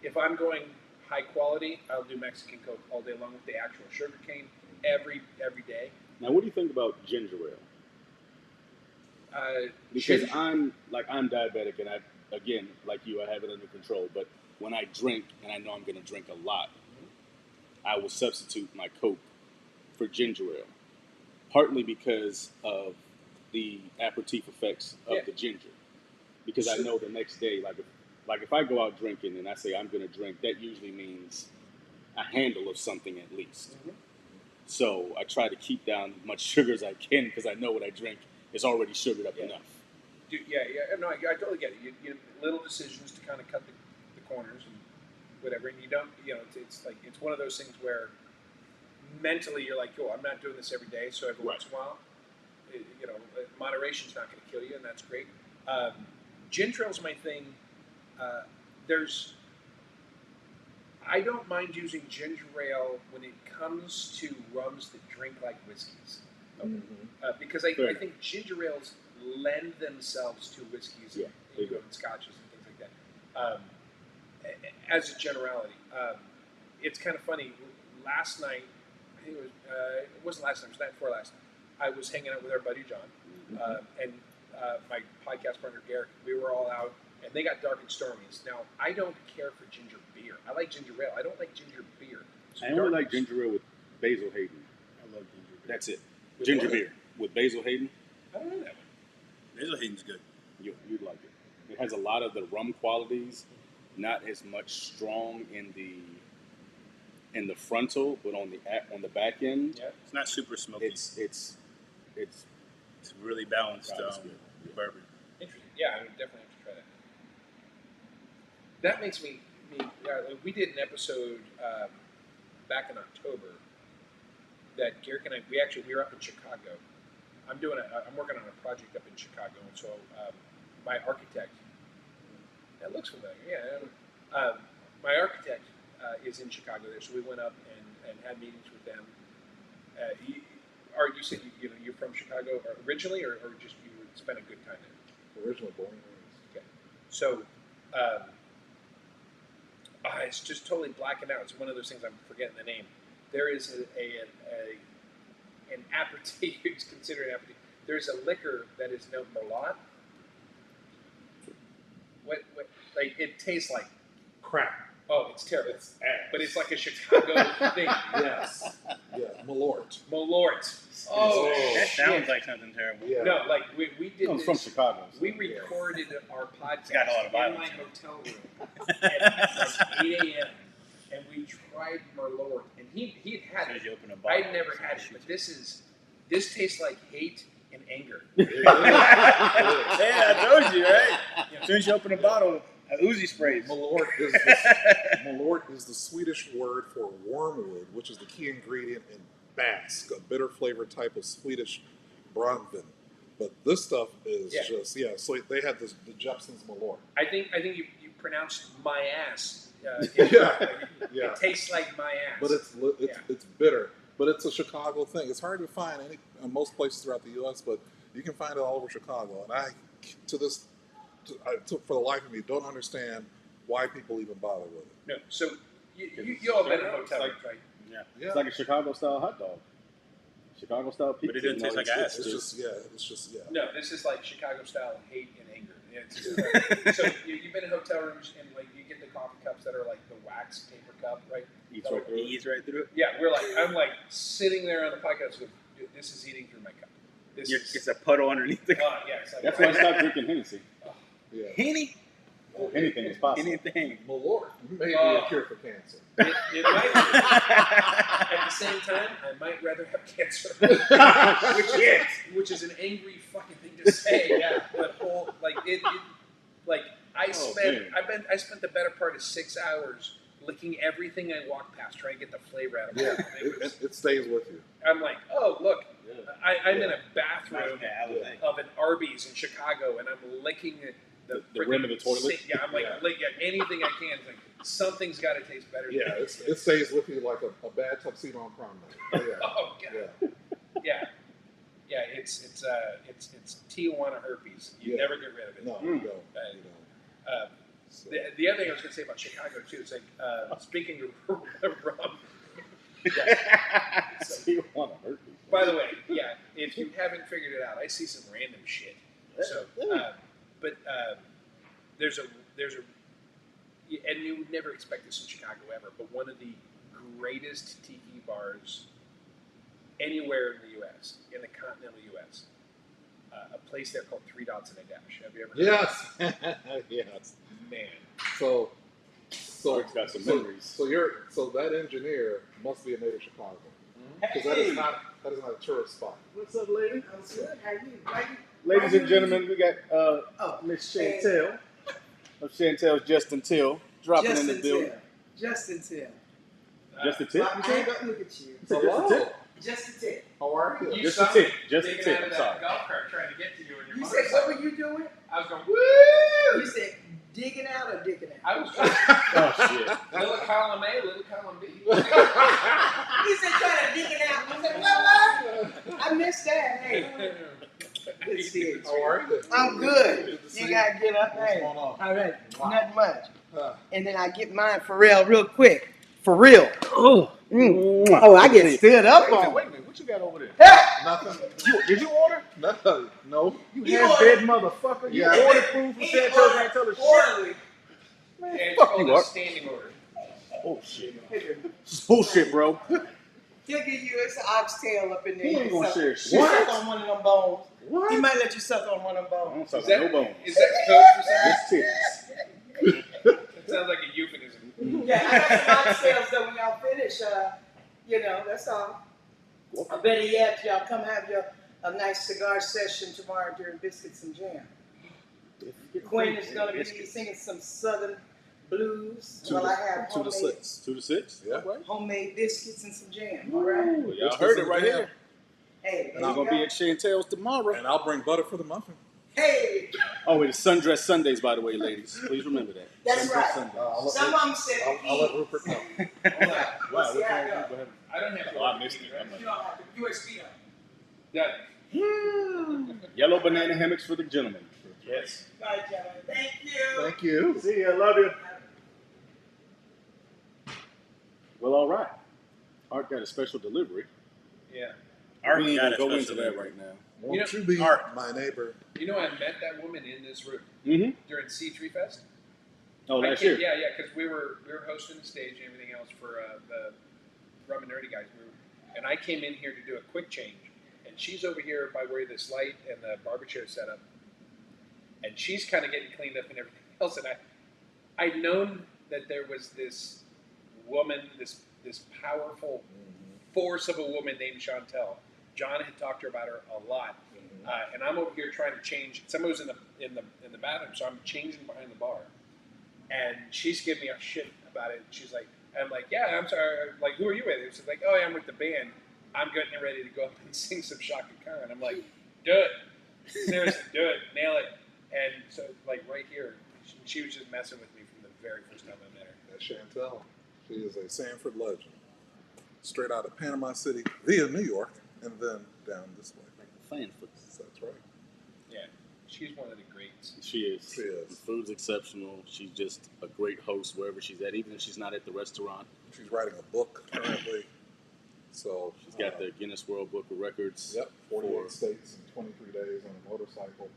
If I'm going high quality, I'll do Mexican Coke all day long with the actual sugar cane every day. Now, what do you think about ginger ale? Because Ginger- I'm diabetic, and I, again, like you, I have it under control. But when I drink, and I know I'm going to drink a lot, I will substitute my Coke for ginger ale, partly because of the aperitif effects of the ginger. Because I know the next day, like if I go out drinking and I say I'm going to drink, that usually means a handle of something at least. So I try to keep down as much sugar as I can because I know what I drink is already sugared up enough. No, I totally get it. You little decisions to kind of cut the corners and whatever, and you don't, it's one of those things where mentally you're like, I'm not doing this every day, so every once in a while, moderation's not going to kill you, and that's great. Ginger ale's my thing. I don't mind using ginger ale when it comes to rums that drink like whiskeys. Because I think ginger ales lend themselves to whiskeys and scotches and things like that. As a generality, it's kind of funny. Last night, I think it wasn't last night, it was the night before last night, I was hanging out with our buddy John and my podcast partner Garrick. We were all out, and they got dark and stormy. Now, I don't care for ginger beer. I like ginger ale. I don't like ginger beer. So I only like ginger ale with Basil Hayden. I love ginger beer. That's it. With Ginger what? beer with Basil Hayden. I don't know that one. Basil Hayden's good. You'd like it. It has a lot of the rum qualities, not as much strong in the frontal, but on the back end, Yeah. It's not super smoky. it's It's really balanced Balanced good. bourbon. Interesting. Yeah, I would definitely have to try that. That makes me we did an episode back in October that Garrick and I we were up in Chicago. I'm working on a project up in Chicago, and so my architect. That looks familiar. Yeah, my architect is in Chicago there, so we went up and had meetings with them. You said you're from Chicago originally, or just you spent a good time there? Originally born and raised. Okay. So, it's just totally blacking out. It's one of those things I'm forgetting the name. There is an aperitif. It's considered an aperitif. There's a liquor that is no Merlot. What like it tastes like crap. Oh, it's terrible. But it's like a Chicago thing. Yes. Yeah, Malort. Malort. Oh, shit. sounds like something terrible. Yeah. No, like we did It's from this. Chicago. so- We recorded our podcast got a lot of in my violence. hotel room at like 8 a.m. and we tried Merlot, and he'd As had soon as it. you open a bottle, I'd never it's had gonna it, shoot but you. this tastes like hate and anger. It is. Yeah, I told you, right? Yeah. As soon as you open a bottle, Uzi sprays. Malort is the Swedish word for wormwood, which is the key ingredient in Bask, a bitter flavored type of Swedish Brandvin. But this stuff is Yeah. just So they had the Jeppson's Malort. I think you pronounced my ass. Yeah. Yeah. It tastes like my ass. But it's bitter. But it's a Chicago thing. It's hard to find in most places throughout the U.S., but you can find it all over Chicago. And I, for the life of me, don't understand why people even bother with it. no. So you all been in hotel rooms, right? Yeah. Yeah. It's like a Chicago style hot dog. Chicago style pizza. But it doesn't taste like ass. It's just. No, this is like Chicago style hate and anger. It's, so you've been in hotel rooms and like you get the coffee cups that are like the wax paper cup, right? Eats right through He it. eats right through it. Yeah, I'm like sitting there on the podcast with this is eating through my cup. This is It's a puddle underneath the yeah, it's like That's why I stopped drinking Hennessy. Yeah. Henny. Anything is possible. Anything. Malort may be a cure for cancer. it might be. At the same time, I might rather have cancer, which is an angry fucking thing to say. Yeah, but I spent the better part of 6 hours licking everything I walked past, trying to get the flavor out of Yeah, it. it stays with you. I'm like, oh look, I'm in a Nice bathroom guy, I would think. of an Arby's in Chicago, and I'm licking The freaking rim of the toilet? sink. Yeah, I'm like, Yeah. anything I can. It's like something's got to taste better. Yeah, than it stays with you like a bad tuxedo on prom night. Yeah. Oh god. Yeah. Yeah. It's Tijuana herpes. You Yeah. never get rid of it. No, Mm. you don't. You don't. So, The other thing I was going to say about Chicago too is like speaking of rum. So you want to hurt me. By the way, yeah, if you haven't figured it out, I see some random shit. So, there's a, and you would never expect this in Chicago ever, but one of the greatest tiki bars anywhere in the U.S., in the continental U.S., a place there called Three Dots and a Dash. Have you ever heard yes. yes. of it? Man. So Mark's got some memories. So that engineer must be a native Chicago. Because that is not a tourist spot. What's up, lady? I'm good. How you? Ladies and gentlemen, we got Miss Chantel of Chantel's Justin Till dropping in the building. Justin Till. Just a tip? I ain't gonna look at you. Hello. Just a tip. How are you? You Just saw a tip. me Just a digging tip. out of that Sorry. golf cart trying to get to you in your You said, what were you doing? I was going, woo! You said digging out or digging out? I was trying Oh, shit. little column A, little column B. He said trying to dig it out. I said, what? I missed that. Hey, good to see you. How are you? I'm good. Good to see You you. gotta get up. What's Hey, going on? all right, nothing much. Huh. And then I get mine for real quick. For real. Oh, oh, I get stood up on. Wait a minute. What you got over there? Hey! Nothing. Did you order? No. You You half-dead motherfucker. You Yeah. ordered food from Chantel's and tell us shit. Orderly. Man, And it's fuck called you, a Art. standing order. Oh, shit. This is bullshit, bro. He'll give you it's an oxtail up in there. He ain't gonna suck- share you shit. suck on one of them bones. What? He might let you suck on one of them I bones. don't Is suck that, no bones. is that code for something? Just tits. That sounds like a euphemism. Yeah, I got some oxtails though when y'all finish. That's all. Or better yet, y'all come have a nice cigar session tomorrow during Biscuits and Jam. Quinn is gonna be singing some Southern blues while I have 2 to 6. 2 to 6? Yeah. homemade biscuits and some jam. All right. Well, y'all heard it right here. Hey, We're there you going to be go. at Chantel's tomorrow. And I'll bring butter for the muffin. Hey, Oh, it is Sundress Sundays, by the way, ladies. Please remember that. that's Sundress right. Sundays. Some of them said I'll let Rupert know. Wow, We'll see what how time it you goes. go ahead? I don't have to. Oh, I missed it. Right? You don't have to USB on. Done. Yellow banana hammocks for the gentlemen. Yes. Bye, gentlemen. Thank you. Thank you. See ya. Love you. Well, all right. Art got a special delivery. Yeah. Art we ain't got going to a go special into that delivery. right now. Won't You you be Art. my neighbor? You know, I met that woman in this room Mm-hmm. during C3 Fest. Oh, I last came- year. Yeah, because we were hosting the stage and everything else for the Rum and Nerdy guys. And I came in here to do a quick change, and and she's over here by where this light and the barber chair is set up, and she's kind of getting cleaned up and everything else. And I'd known that there was this woman, this powerful force of a woman named Chantel. John had talked to her about her a lot, and I'm over here trying to change. Someone was in the bathroom, so I'm changing behind the bar, and she's giving me a shit about it. She's like, I'm like, yeah, I'm sorry. Like, who are you with? She's like, oh, yeah, I'm with the band. I'm getting ready to go up and sing some Shaka Khan. I'm like, do it, seriously, do it, nail it. And so, like, right here, she was just messing with me from the very first time I met her. That's Chantel. She is a Sanford legend. Straight out of Panama City via New York and then down this way. Like the fan foot. That's right. Yeah, she's one of the greats. She is. She is. The food's exceptional. She's just a great host wherever she's at, even if she's not at the restaurant. She's writing a book currently. So She's got the Guinness World Book of Records. Yep, 48 states in 23 days on a motorcycle.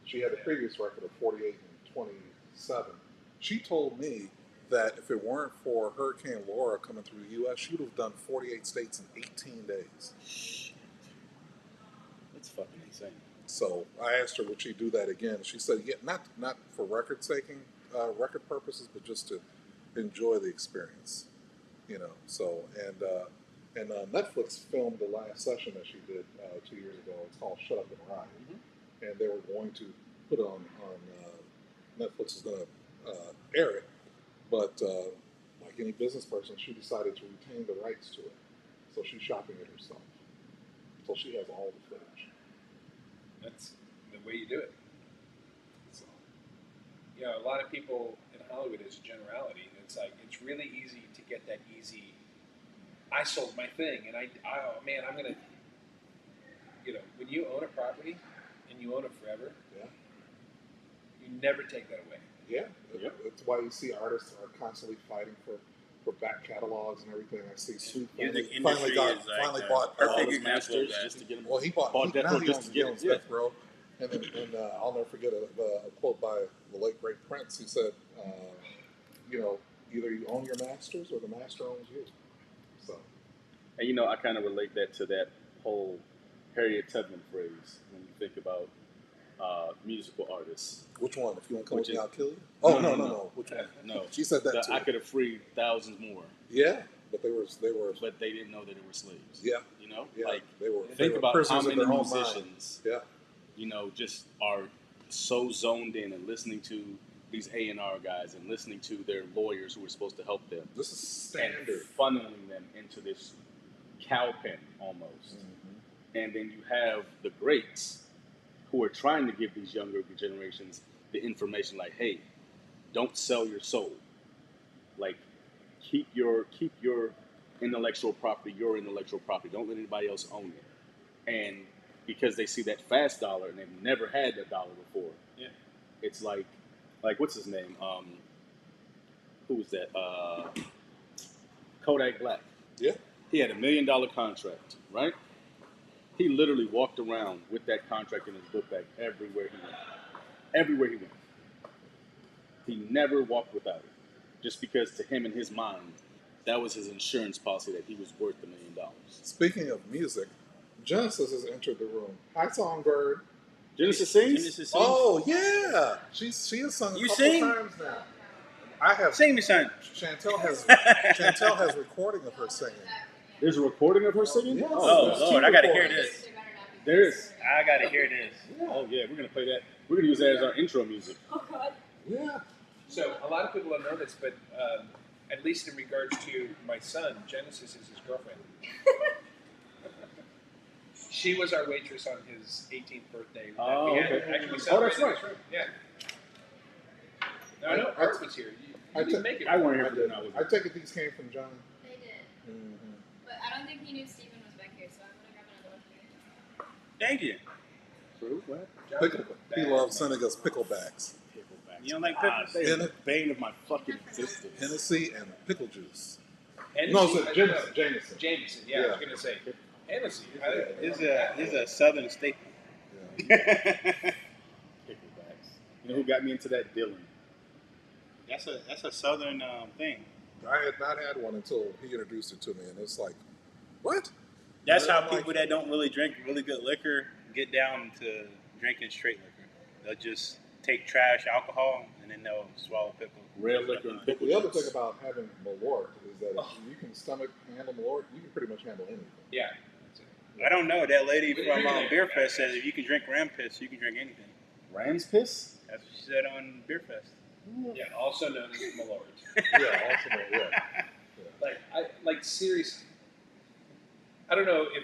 She had a previous record of 48 and 27. She told me that if it weren't for Hurricane Laura coming through the U.S., she would have done 48 states in 18 days. Shit. That's fucking insane. So I asked her, would she do that again? She said, yeah, not for record purposes, but just to enjoy the experience, you know. So and Netflix filmed the last session that she did 2 years ago. It's called Shut Up and Ride, and they were going to put it on Netflix is going to air it, but like any business person, she decided to retain the rights to it, so she's shopping it herself. So she has all the footage. That's the way you do it. So, you know, a lot of people in Hollywood, as a generality, it's like it's really easy to get that easy. I sold my thing, and oh man, I'm gonna, you know, when you own a property and you own it forever, Yeah. you never take that away. Yeah, Yep. that's why you see artists are constantly fighting for back catalogs and everything. I see Snoop Music finally industry is finally like bought perfect All all his example of masters that. just to get him. well, he bought Death now Row he just owns to get Gillian it. Smith, bro. And then I'll never forget a quote by the late great Prince. He said, you know, either you own your masters or the master owns you. So And you know, I kind of relate that to that whole Harriet Tubman phrase when you think about musical artists. which one? If you want to come Which with me, is- I'll kill you. Oh no. Which one? No, She said that too. I could have freed thousands more, Yeah, but they were but they didn't know that they were slaves. yeah, You know, yeah. like they were think were about how prisoners of many their own mind. musicians, Yeah, you know, just are so zoned in and listening to these A&R guys and listening to their lawyers who are supposed to help them this is and standard. funneling them into this cow pen almost. Mhm. And then you have the greats who are trying to give these younger generations the information like, hey, don't sell your soul. Like, keep your intellectual property your intellectual property. Don't let anybody else own it. And because they see that fast dollar and they've never had a dollar before, Yeah. it's like what's his name? Who was that? Kodak Black. Yeah, He had $1 million contract, right? He literally walked around with that contract in his book bag everywhere he went. Everywhere he went. He never walked without it. Just because to him in his mind, that was his insurance policy that he was worth $1 million. speaking of music, Genesis has entered the room. Hi, Songbird. Genesis sings? Genesis sings. Oh yeah, she has sung a You couple sing? times now. I have. Sing me, son. Chantel has recording of her singing. There's a recording of her singing? Yes. Oh, there's Lord, two I gotta hear recordings. this. There is. I gotta hear this. Oh, yeah, we're going to play that. We're going to use that as our intro music. Yeah. So a lot of people don't know this, but at least in regards to my son, Genesis is his girlfriend. She was our waitress on his 18th birthday. Oh, We had- okay. Actually, we Oh, celebrated that's right. in this room. Yeah. No, Art was here. You didn't make it. I weren't here I for did. that. I take it these came from John. They did. Mm-hmm. But I don't think he knew Steven was back here, so I'm gonna grab another one for you. Thank you. True? What? Pickle, he loves sending us picklebacks, Picklebacks. You don't like Ah, pickles? they are In the it. bane of my fucking existence. Hennessy, and pickle juice. Hennessy, No, it's I Jameson. know. Jameson. Jameson, yeah, I Yeah. was going to say. Hennessy. It's a southern staple. Picklebacks. You know who got me into that? Dylan. That's a southern thing. I had not had one until he introduced it to me, and it's like, what? That's how Like- people that don't really drink really good liquor get down to drinking straight liquor. They'll just take trash alcohol and then they'll swallow pickle. Real liquor and pickle The other juice. thing about having Malort is that if you can handle Malort, you can pretty much handle anything. Yeah. I don't know. That lady What do you from drink? Beer Fest says if you can drink ram piss, you can drink anything. Ram's piss? That's what she said on Beer Fest. Yeah, also known as Malort. Yeah, also, yeah. Like serious. I don't know if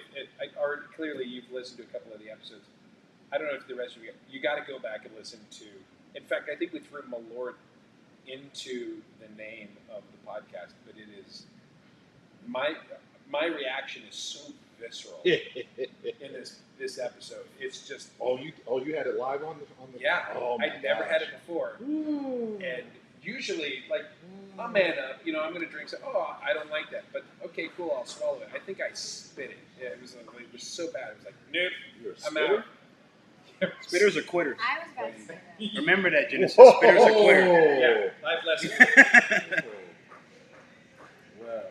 or clearly you've listened to a couple of the episodes. I don't know if the rest of you got to go back and listen to. In fact, I think we threw Malort into the name of the podcast, but it is my reaction is so visceral in this episode. It's just You had it live on the yeah. Oh my I'd never had it gosh. before, Ooh. and usually like. I'll man up, I'm going to drink some. Oh, I don't like that. But okay, cool, I'll swallow it. I think I spit it. Yeah, it was so bad. It was like, nope, You're a I'm out. Spitters are quitters. I was about to say that. Remember that, Genesis. Spitters are quitters. Yeah, life lesson. Well, I'm gonna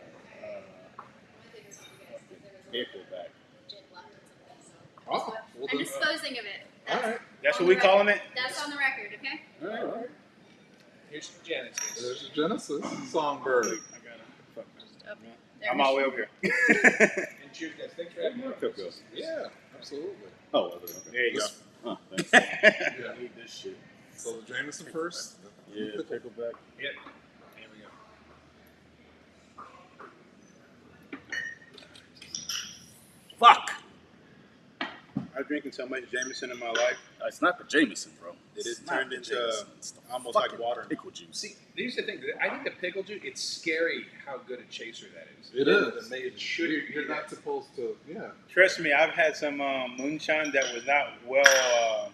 take this with you guys because there was a little Pickleback. gin left in something. So Oh, well, I'm then- disposing of it. all right. That's on what we the calling record. it? That's on the record, okay? All right. Here's Genesis. There's your Genesis songbird. There I'm we all the way go. over here. And cheers, guys. Thanks for having me. Yeah, absolutely. Oh, okay. There you go. Huh, thanks. Yeah. I need this shit. So the Jameson first. Yeah, pickleback. Yep. Here we go. Fuck! I'm drinking so much Jameson in my life. It's not the Jameson, bro. It is It's not turned the into Jameson. It's the almost like fucking water. pickle juice. See, here's the thing. I think the pickle juice, it's scary how good a chaser that is. It is. It shouldn't be You're that. not supposed to. Yeah. Trust me, I've had some moonshine that was not well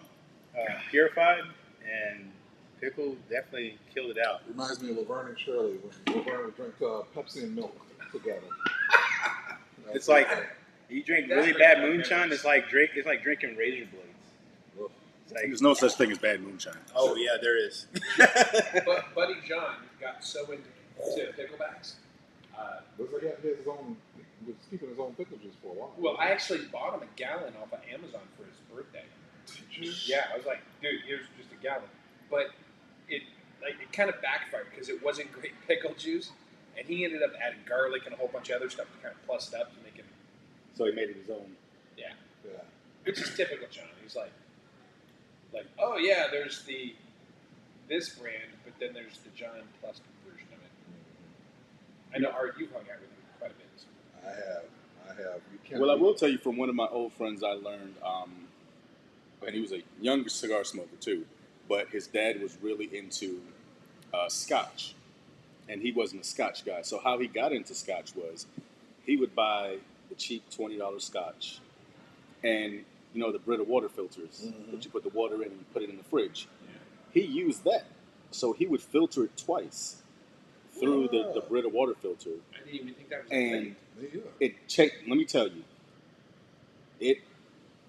purified, and pickle definitely killed it out. Reminds me of Laverne and Shirley when Laverne would drink Pepsi and milk together. It's like you drink That's really what bad I'm moonshine. It's like drinking razor blades. Ugh. It's like, There's no such thing as bad moonshine. oh yeah, there is. But Buddy John got so into picklebacks. Looks like he had his own. He was keeping his own pickle juice for a while. Well, I actually bought him a gallon off of Amazon for his birthday. Yeah, I was like, dude, here's just a gallon. But it kind of backfired because it wasn't great pickle juice, and he ended up adding garlic and a whole bunch of other stuff to kind of plus it up to make it, So he made it his own. yeah, Yeah. which is typical John. He's like, oh yeah, there's this brand, but then there's the John Plus version of it. I know, Art, you've hung out with him quite a bit. So. I have. You can't. Well, I will tell you from one of my old friends I learned, and he was a younger cigar smoker too, but his dad was really into Scotch, and he wasn't a Scotch guy. So how he got into Scotch was he would buy the cheap $20 Scotch, and the Brita water filters that you put the water in and you put it in the fridge. He used that, so he would filter it twice through the Brita water filter, I didn't even think that was a and thing. Yeah. let me tell you, it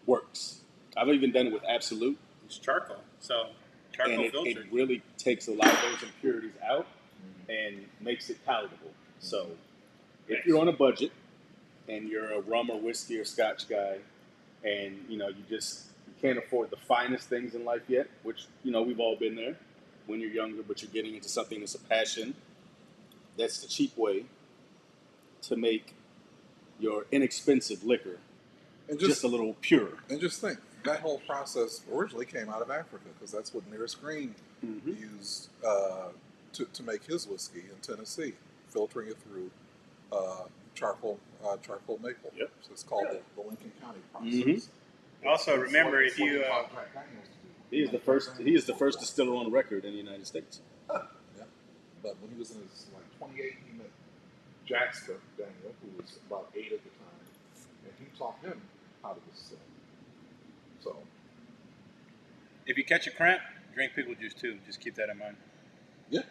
works. I've even done it with Absolute, It's charcoal, so charcoal and it filtered. really takes a lot of those impurities out and makes it palatable. So if you're on a budget and you're a rum or whiskey or Scotch guy, and you can't afford the finest things in life yet, which we've all been there when you're younger, but you're getting into something that's a passion. That's the cheap way to make your inexpensive liquor And just a little pure. And just think, that whole process originally came out of Africa because that's what Nearest Green used to make his whiskey in Tennessee, filtering it through charcoal maple. Yep. So it's called the Lincoln County process. Mhm. Also, It's remember, what- if you, it's what Jack Daniels do. He is the first distiller on record in the United States. Yeah. But when he was in his 28, he met Jackson Daniel, who was about 8 at the time, and he taught him how to distill. So if you catch a cramp, drink pickle juice too. Just keep that in mind. yeah.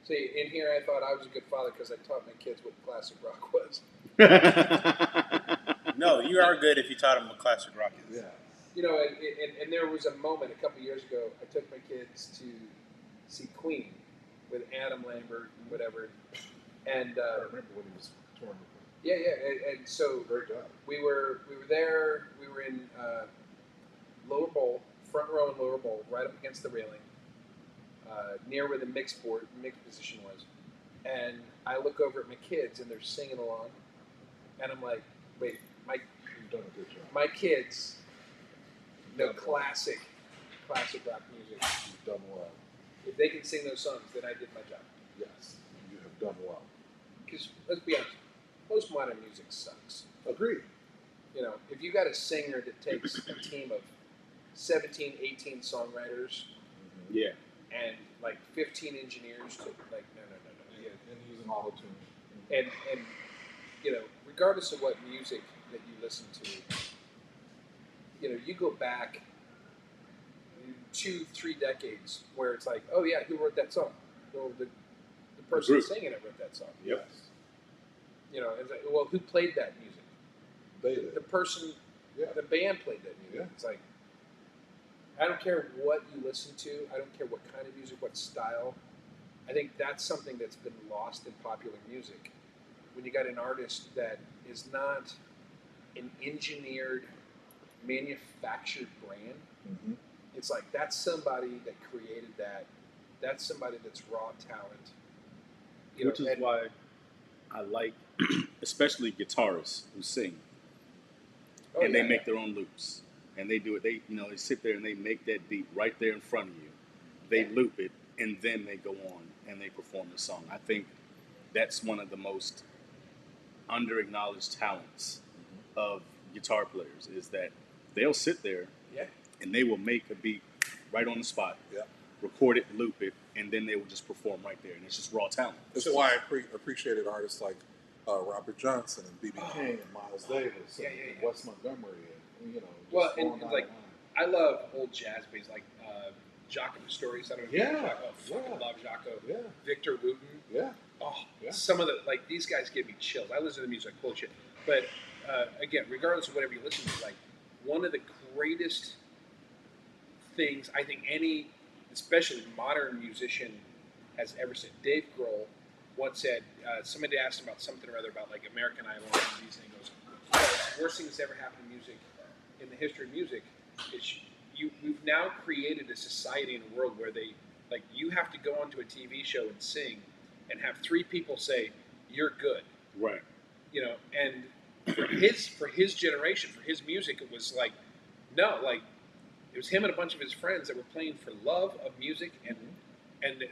See, in here I thought I was a good father because I taught my kids what classic rock was. No, you are good if you taught them what classic rock is. Yeah. And there was a moment a couple years ago. I took my kids to see Queen with Adam Lambert and whatever, and I remember when he was touring with Yeah, and so Great job. we were there. We were in lower bowl, front row and lower bowl, right up against the railing, near where the mixed position was. And I look over at my kids, and they're singing along, and I'm like, wait, You've done a good job. my kids know You've done well. classic rock music. You've done well. If they can sing those songs, then I did my job. Yes, you have done well. Because let's be honest, most modern music sucks. Agreed. You know, if you got a singer that takes a team of 17, 18 songwriters Yeah. and like 15 engineers to like, no. And using auto-tune. And you know, regardless of what music that you listen to, you know, you go back 2-3 decades where it's like, oh yeah, who wrote that song? Well, the person group. singing it wrote that song. Yes. You know, it's like, well, who played that music? They did. The person, Yeah. the band played that music. Yeah. It's like, I don't care what you listen to. I don't care what kind of music, what style. I think that's something that's been lost in popular music. When you got an artist that is not an engineered, manufactured brand, Mm-hmm. it's like that's somebody that created that. That's somebody that's raw talent. You Which know, is and- why I like, especially guitarists who sing, oh, and they yeah, make their own loops, and they do it. They sit there and they make that beat right there in front of you. They loop it, and then they go on and they perform the song. I think that's one of the most under-acknowledged talents of guitar players is that they'll sit there yeah. and they will make a beat right on the spot, Yeah. record it, loop it, and then they will just perform right there, and it's just raw talent. That's So- why I appreciated artists like Robert Johnson and B.B. King and Miles Davis Yeah, and yeah, yeah. Wes Montgomery and just Well, going and down like the line. I love old jazz bands like Jacques Pastorius. I don't know if you know Yeah, Jacques. Oh, fucking yeah. love Jacques. Yeah, Victor Wooten. yeah. Oh, Yeah. some of the like these guys give me chills. I listen to the music, bullshit. But again, regardless of whatever you listen to, like one of the greatest things I think any, especially modern musician, has ever said. Dave Grohl once said, somebody asked him about something or other about like American Idol and these, and he goes, "The worst thing that's ever happened to music in the history of music is we've now created a society and a world where they like you have to go onto a TV show and sing, and have 3 people say you're good." Right. You know, and for his generation, for his music, it was like, no, like it was him and a bunch of his friends that were playing for love of music, and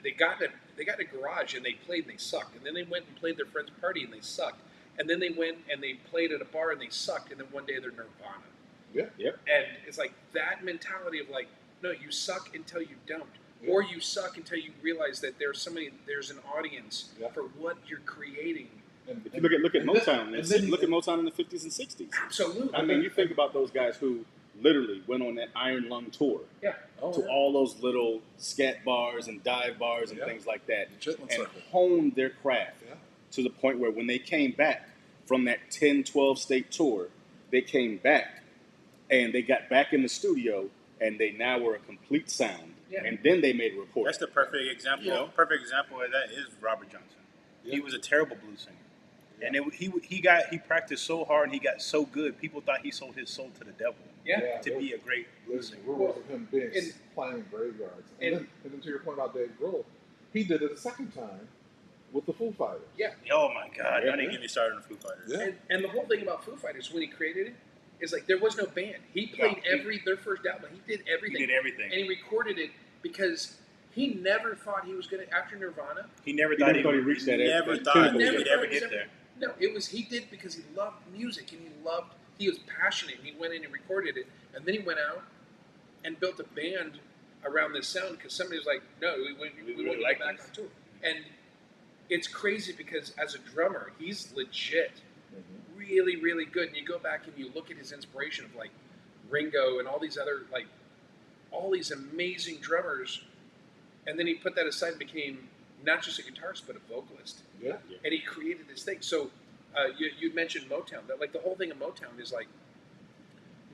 they got in a garage and they played and they sucked, and then they went and played their friend's party and they sucked, and then they went and they played at a bar and they sucked, and then one day they're Nirvana. Yeah. Yep. And it's like that mentality of like, no, you suck until you don't. Yeah. Or you suck until you realize that there's an audience Yeah. for what you're creating. And, If you look at and Motown, and then look at Motown in the 50s and 60s. Absolutely. I mean, you think about those guys who literally went on that Iron Lung tour Yeah. oh, to yeah. all those little scat bars and dive bars and Yeah. things like that, The Chitlin and Circle. honed their craft Yeah. to the point where when they came back from that 10, 12 state tour, they came back and they got back in the studio and they now were a complete sound. Yeah. And then they made a report. That's the perfect example. Yeah. Perfect example of that is Robert Johnson. Yeah. He was a terrible blues singer, Yeah. and he practiced so hard and he got so good. People thought he sold his soul to the devil Yeah. to be a great blues Listen, singer. rumors of him being and- playing graveyards. and- And then to your point about Dave Grohl, he did it a second time with the Foo Fighters. Yeah. Oh my God! Yeah. Don't even get me started on Foo Fighters. Yeah. And the whole thing about Foo Fighters when he created it is like there was no band. He played their first album. He did He everything. did everything. And he recorded it because he never thought he was going to, after Nirvana, He never He thought never thought he reached that Never that thought pinnacle he yet. would Never ever thought he get was there. no, he did because he loved music and he was passionate and he went in and recorded it and then he went out and built a band around this sound because somebody was like, no, we really want to like get back this. on tour. And it's crazy because as a drummer, he's legit, really, really good. And you go back and you look at his inspiration of like Ringo and all these other like all these amazing drummers, and then he put that aside and became not just a guitarist but a vocalist, Yeah. and he created this thing. So you mentioned Motown. That like the whole thing of Motown is like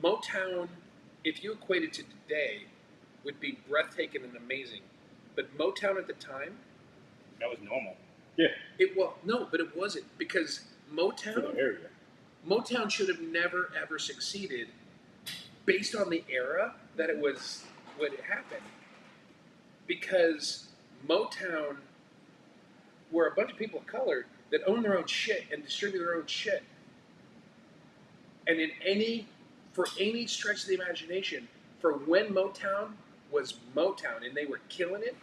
Motown. If you equate it to today, would be breathtaking and amazing. But Motown at the time, That was normal. but it wasn't because for the Motown. area. Motown should have never ever succeeded, based on the era that it was when it happened, because Motown were a bunch of people of color that own their own shit and distribute their own shit. And for any stretch of the imagination, for when Motown was Motown and they were killing it,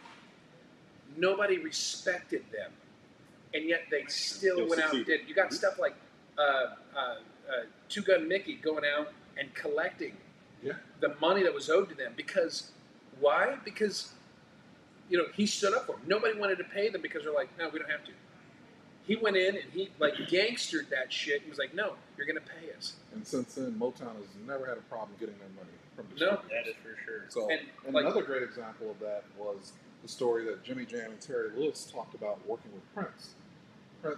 nobody respected them. And yet they still went out and did. You got stuff like Two Gun Mickey going out and collecting the money that was owed to them. Because, why? Because, he stood up for them. Nobody wanted to pay them because they're like, no, we don't have to. He went in and he gangstered that shit. He was like, no, you're going to pay us. And since then, Motown has never had a problem getting their money from the No, That is for sure. So, And, and like- another great example of that was the story that Jimmy Jam and Terry Lewis talked about working with Prince.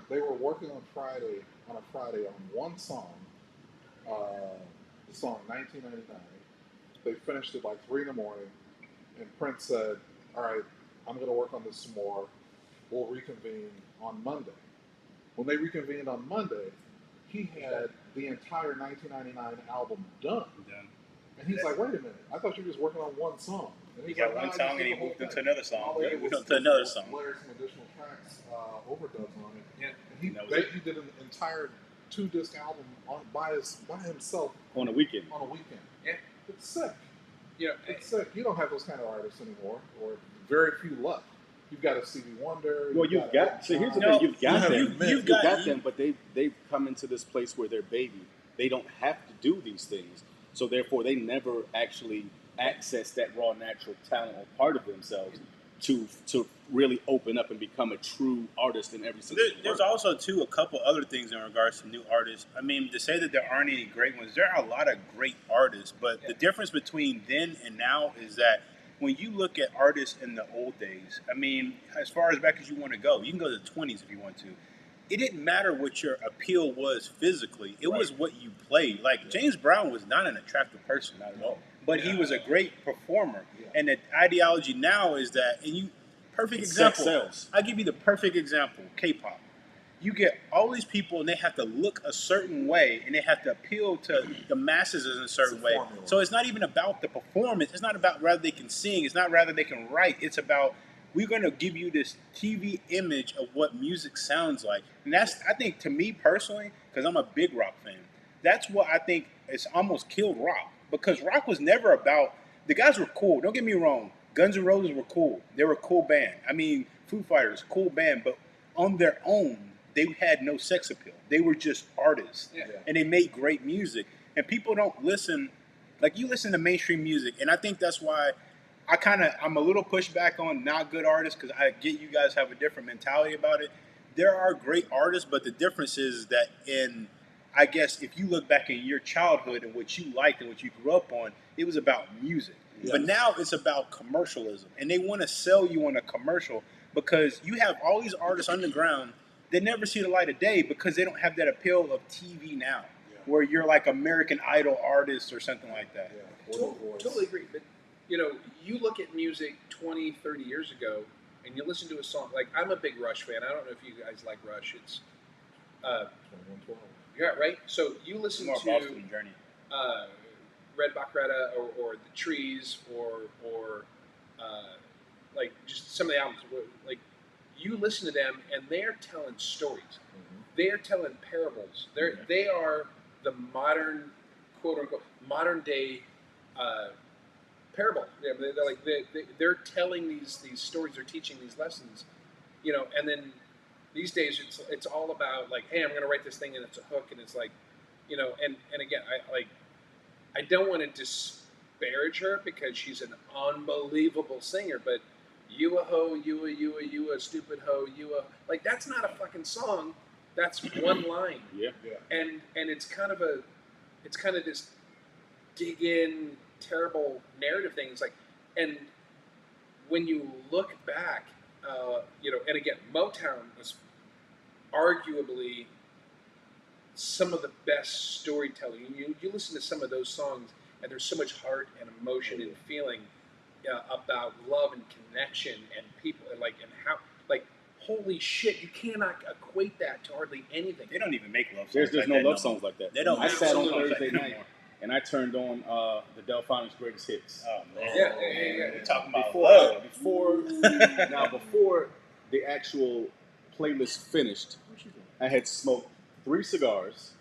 They were working on a Friday on one song, the song 1999. They finished it by 3 in the morning, and Prince said, all right, I'm going to work on this some more. We'll reconvene on Monday. When they reconvened on Monday, he had the entire 1999 album done. And he's like, wait a minute, I thought you were just working on one song. And He he's got like, one "No, I song just and did he the whole moved thing." into another song. All they did was To another just song. layer some additional tracks, overdubs on it. Yeah. And That was it. he did an entire 2-disc album by himself On a weekend. on a weekend. Yeah. It's sick. You It's sick. You don't have those kind of artists anymore, or very few left. You've got a Stevie Wonder. Well, you've got. So here's the No, thing: you've got them. you've You've got- got them, but they've come into this place where they're baby. They don't have to do these things, so therefore they never actually access that raw natural talent or part of themselves to really open up and become a true artist in every single. There's work. also a couple other things in regards to new artists. I mean, to say that there aren't any great ones, there are a lot of great artists, but the difference between then and now is that when you look at artists in the old days, I mean, as far as back as you want to go, you can go to the 20s if you want to. It didn't matter what your appeal was physically; it was what you played. Like James Brown was not an attractive person, not at all, but he was a great performer. And the ideology now is that, perfect Sex example. sells. I'll give you the perfect example: K-pop. You get all these people, and they have to look a certain way, and they have to appeal to the masses in a certain It's a way. formula. So it's not even about the performance. It's not about whether they can sing. It's not rather they can write. It's about, we're going to give you this TV image of what music sounds like. And that's, I think, to me personally, because I'm a big rock fan, that's what I think it's almost killed rock. Because rock was never about, the guys were cool. Don't get me wrong. Guns N' Roses were cool. They were a cool band. I mean, Foo Fighters, cool band. But on their own, they had no sex appeal. They were just artists. Yeah. And they made great music. And people don't listen, like you listen to mainstream music. And I think that's why I'm a little pushback on not good artists, because I get you guys have a different mentality about it. There are great artists, but the difference is that I guess if you look back in your childhood and what you liked and what you grew up on, it was about music. Yes. But now it's about commercialism. And they want to sell you on a commercial because you have all these artists underground that never see the light of day because they don't have that appeal of TV now, where you're like American Idol artists or something like that. Yeah. Or the Voice. Totally agree. But, you look at music 20, 30 years ago, and you listen to a song. Like, I'm a big Rush fan. I don't know if you guys like Rush. It's, 2112. yeah, right? So you listen More to Boston Journey. Red Bacretta or The Trees or like just some of the albums. Like, you listen to them, and they're telling stories. Mm-hmm. They're telling parables. They are the modern, quote unquote, modern day parable. Yeah, they're telling these stories. They're teaching these lessons, And then these days it's all about like, hey, I'm going to write this thing and it's a hook, and it's like, and again, I don't want to disparage her because she's an unbelievable singer, but you a hoe, you a stupid hoe, like that's not a fucking song. That's one line. Yeah. Yeah. And it's kind of this dig in terrible narrative thing. It's like, and when you look back, and again, Motown was arguably some of the best storytelling. You listen to some of those songs, and there's so much heart and emotion and feeling about love and connection and people, and how holy shit, you cannot equate that to hardly anything. They don't even make love songs. There's like no that love no songs more. like that. They don't. I make sat on songs like Thursday that no night more. and I turned on the Delphonics Greatest Hits. Oh man. Yeah. We're talking about Before love. before the actual playlist finished, I had smoked 3 cigars.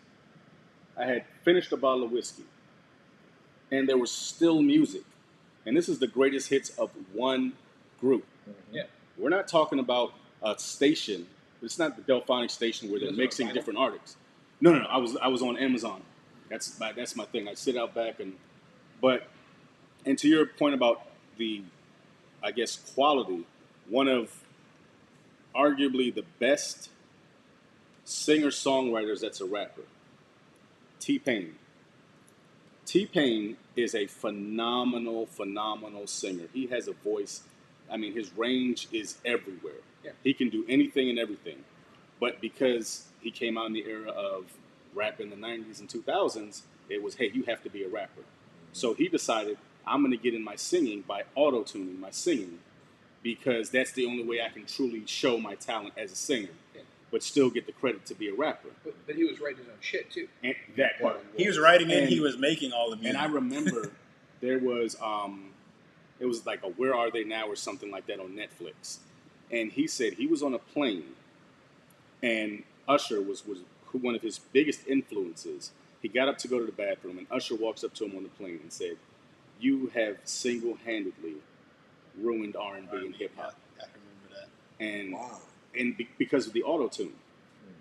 I had finished a bottle of whiskey, and there was still music. And this is the greatest hits of one group. Yeah. We're not talking about a station. It's not the Delphonics station where they're Was it on mixing vinyl? different artists. No. I was on Amazon. That's my thing. I sit out back and to your point about the, I guess, quality, one of arguably the best singer-songwriters that's a rapper, T-Pain. T-Pain is a phenomenal singer. He has a voice. I mean, his range is everywhere. Yeah. He can do anything and everything. But because he came out in the era of rap in the 90s and 2000s, it was, hey, you have to be a rapper. So he decided, I'm going to get in my singing by auto-tuning my singing because that's the only way I can truly show my talent as a singer, Yeah. but still get the credit to be a rapper. But he was writing his own shit too. And that part. He was writing and And- he was making all the music. And I remember there was, it was like a Where Are They Now or something like that on Netflix. And he said he was on a plane and Usher was one of his biggest influences. He got up to go to the bathroom and Usher walks up to him on the plane and said, "You have single-handedly ruined R&B and hip-hop." I remember that. And, Wow. because of the auto-tune.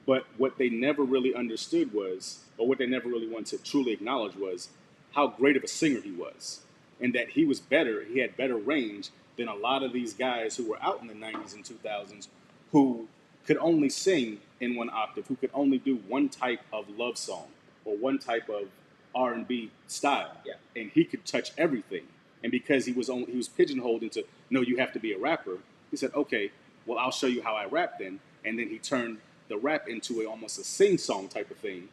But what they never really understood was, or what they never really wanted to truly acknowledge was how great of a singer he was. And that he was better, he had better range than a lot of these guys who were out in the 90s and 2000s who could only sing in one octave, who could only do one type of love song or one type of R&B style. Yeah. And he could touch everything. And because he was pigeonholed into, no, you have to be a rapper, he said, okay, well, I'll show you how I rap then. And then he turned the rap into almost a sing-song type of thing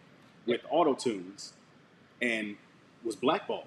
with auto-tunes and was blackballed.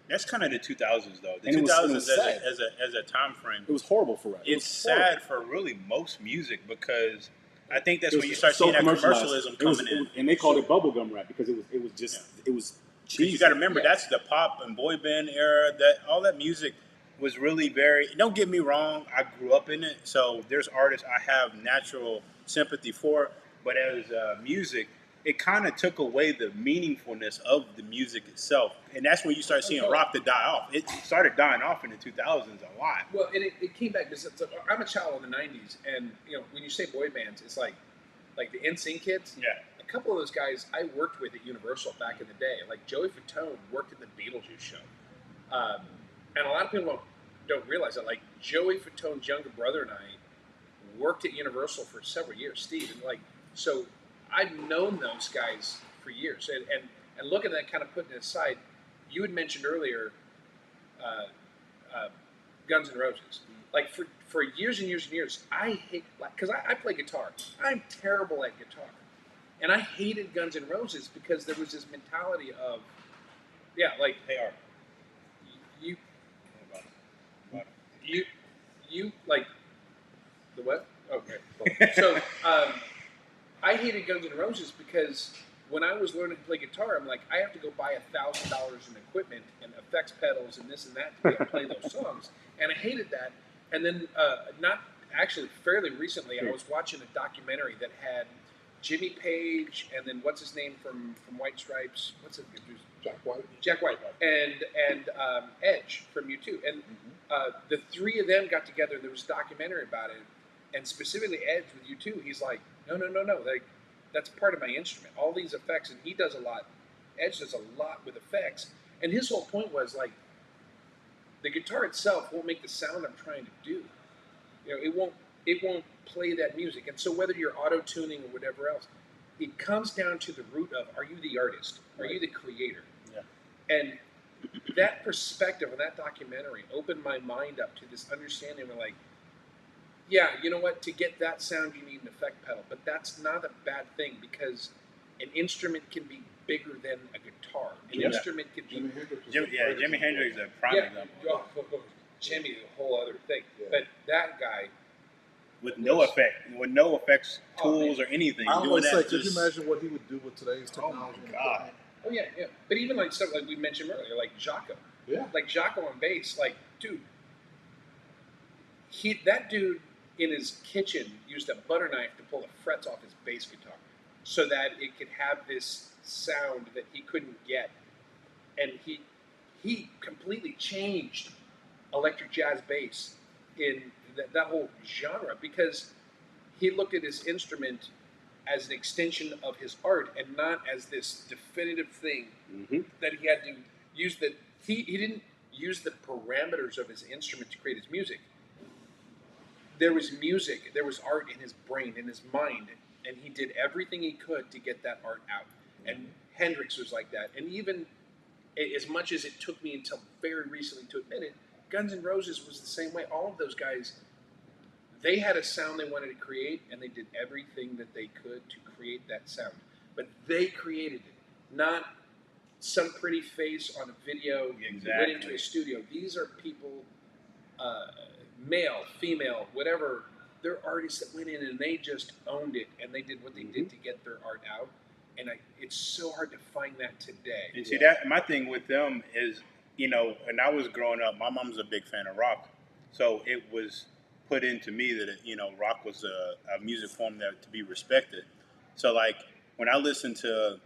That's kind of the 2000s, though. The And it was 2000s sad. as a time frame. It was horrible for rap. It It's was horrible. sad for really most music because I think that's It when was you start so seeing that commercialized. commercialism It was- coming in. and they called it bubblegum rap because it was just it was 'Cause cheesy. you got to remember Yeah. that's the pop and boy band era. That all that music was really very. Don't get me wrong, I grew up in it, so there's artists I have natural sympathy for. But as music, it kind of took away the meaningfulness of the music itself, and that's when you start seeing rock to die off. It started dying off in the 2000s a lot. Well, and it came back because I'm a child of the '90s, and when you say boy bands, it's like the NSYNC kids. Yeah. A couple of those guys I worked with at Universal back in the day, like Joey Fatone worked at the Beetlejuice show, and a lot of people don't realize that. Like Joey Fatone's younger brother and I worked at Universal for several years, Steve, and so I've known those guys for years, and looking at that, kind of putting it aside, you had mentioned earlier Guns N' Roses. Like for years and years and years, I hate, because I play guitar. I'm terrible at guitar, and I hated Guns N' Roses because there was this mentality of, like They are. you like the what? Okay, cool. So I hated Guns N' Roses because when I was learning to play guitar, I'm like, I have to go buy $1,000 in equipment and effects pedals and this and that to be able to play those songs, and I hated that. And then, not actually, fairly recently, I was watching a documentary that had Jimmy Page and then what's his name from White Stripes? What's it? Jack White. Jack White and Edge from U2, and the three of them got together. There was a documentary about it, and specifically Edge with U2. He's like, no, like that's part of my instrument. All these effects, and he does a lot. Edge does a lot with effects, and his whole point was like, the guitar itself won't make the sound I'm trying to do. It won't play that music. And so whether you're auto tuning or whatever else, it comes down to the root of: are you the artist? Are you the creator? Yeah. And that perspective of that documentary opened my mind up to this understanding of like, yeah, you know what? To get that sound, you need an effect pedal, but that's not a bad thing because an instrument can be bigger than a guitar. An Yeah. instrument can be Jimi Hendrix. Jimi Hendrix is a prime example. Jimmy, a whole other thing. Yeah. But that guy with no effects tools or anything. I Doing always say, that could you just, imagine what he would do with today's oh technology? my and God. equipment? Oh yeah, yeah. But even like stuff like we mentioned earlier, like Jaco, Yeah. like Jaco on bass, like dude, that dude in his kitchen used a butter knife to pull the frets off his bass guitar, so that it could have this sound that he couldn't get, and he completely changed electric jazz bass in that whole genre because he looked at his instrument as an extension of his art and not as this definitive thing that he had to use. That he didn't use the parameters of his instrument to create his music. There was music, there was art in his brain, in his mind, and he did everything he could to get that art out. And Hendrix was like that. And even as much as it took me until very recently to admit it, Guns N' Roses was the same way. All of those guys, they had a sound they wanted to create, and they did everything that they could to create that sound. But they created it, not some pretty face on a video went into Exactly. a studio. These are people, male, female, whatever. They're artists that went in and they just owned it, and they did what they did to get their art out. And it's so hard to find that today. And see that my thing with them is, you know, when I was growing up, my mom's a big fan of rock, so it was put into me that you know rock was a music form that to be respected. So like when I listen to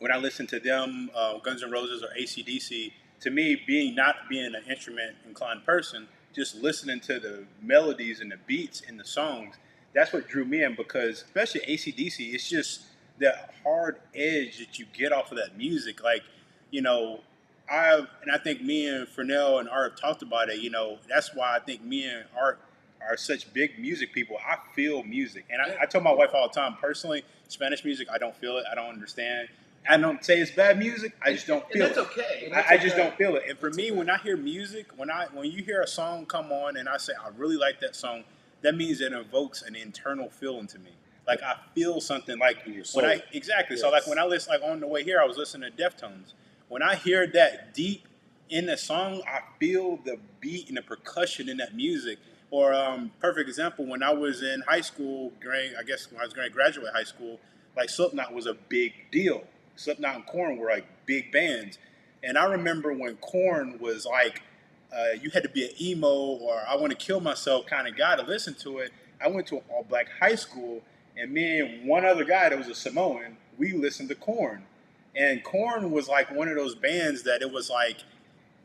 them, Guns N' Roses or AC/DC, to me, not being an instrument inclined person, just listening to the melodies and the beats in the songs, that's what drew me in because especially AC/DC, it's just that hard edge that you get off of that music. Like, you know, I think me and Fernell and Art have talked about it. You know, that's why I think me and Art are such big music people. I feel music, and I tell my wife all the time. Personally, Spanish music, I don't feel it. I don't understand. I don't say it's bad music. I just don't feel and that's it. okay. I just don't feel it. And for me, when I hear music, when you hear a song come on and I say I really like that song, that means it evokes an internal feeling to me. Like I feel something. Like In your when soul. exactly. So like when I listen, like on the way here, I was listening to Deftones. When I hear that deep in the song, I feel the beat and the percussion in that music. Or perfect example, when I was in high school, I guess when I was going to graduate high school, like Slipknot was a big deal. Slipknot and Korn were like big bands, and I remember when Korn was like, you had to be an emo or I want to kill myself kind of guy to listen to it. I went to an all black high school, and me and one other guy that was a Samoan, we listened to Korn, and Korn was like one of those bands that it was like,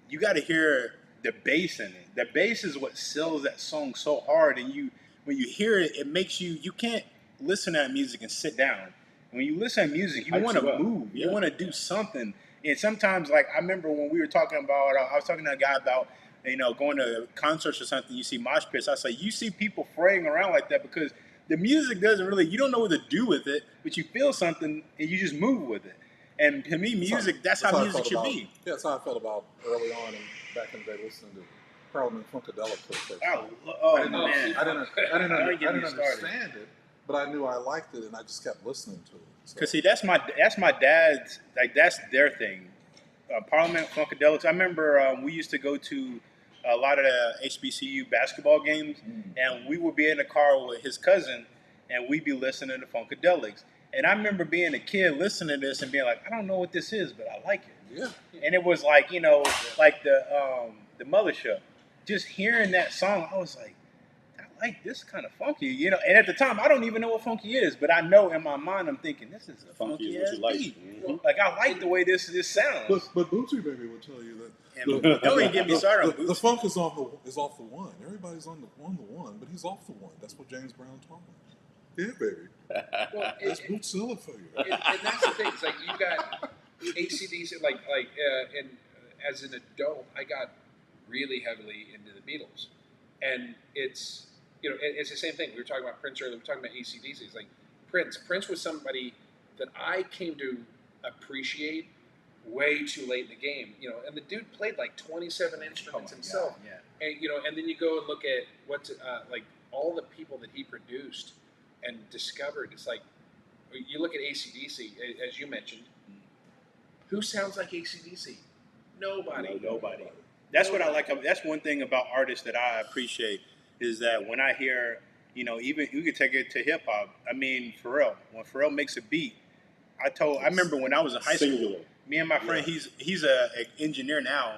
you got to hear the bass in it. The bass is what sells that song so hard, and when you hear it, it makes you can't listen to that music and sit down. When you listen to music, you Hypes want you to up. move. You Yeah. want to do something. And sometimes, like I remember when we were talking about, I was talking to a guy about, you know, going to concerts or something. You see mosh pits. I say you see people fraying around like that because the music doesn't really. You don't know what to do with it, but you feel something and you just move with it. And to me, music. That's how I music felt should about, be. Yeah, that's how I felt about early on and back in the day listening to Parliament Funkadelic for the first time. Oh I didn't, man. I didn't Don't get me started. understand it, but I knew I liked it, and I just kept listening to it. So, Cause see, that's my dad's, like that's their thing. Parliament Funkadelics. I remember we used to go to a lot of the HBCU basketball games, and we would be in the car with his cousin, and we'd be listening to Funkadelics. And I remember being a kid listening to this and being like, I don't know what this is, but I like it. yeah, And it was like, you know, like the Mothership. Just hearing that song, I was like, I like this kind of funky, you know. And at the time, I don't even know what funky is, but I know in my mind, I'm thinking this is a Funky funky is ass what you like. beat. Mhm. Like I like the way this sounds. but Bootsy Baby will tell you that And don't even get me started on the Bootsy. funk is off the one. Everybody's on the one, but he's off the one. That's what James Brown taught him. Yeah, baby, Well, that's Bootzilla for you. and that's the thing. It's like you got ACDC, and as an adult, I got really heavily into the Beatles, and it's it's the same thing. We were talking about Prince earlier. We were talking about ACDC. It's like Prince. Prince was somebody that I came to appreciate way too late in the game. You know, and the dude played like 27 instruments himself. Yeah. And and then you go and look at like all the people that he produced and discovered. It's like you look at AC/DC, as you mentioned. Who sounds like AC/DC? Nobody. Nobody. That's what I like. That's one thing about artists that I appreciate is that when I hear, You know, even you could take it to hip hop. I mean, Pharrell. When Pharrell makes a beat, I remember when I was in high school, Singular. me and my friend, he's a engineer now,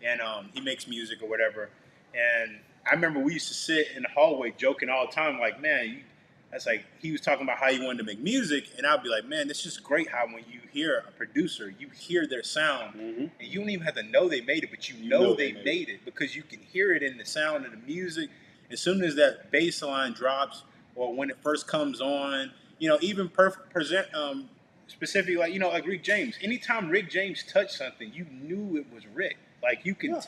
and he makes music or whatever. And I remember we used to sit in the hallway joking all the time, like, man, that's like he was talking about how he wanted to make music, and I'd be like, man, it's just great how when you hear a producer, you hear their sound, and you don't even have to know they made it, but you know they made it because you can hear it in the sound of the music. As soon as that bass line drops, or when it first comes on, you know, even specifically, like, you know, like Rick James. Anytime Rick James touched something, you knew it was Rick. Like you can,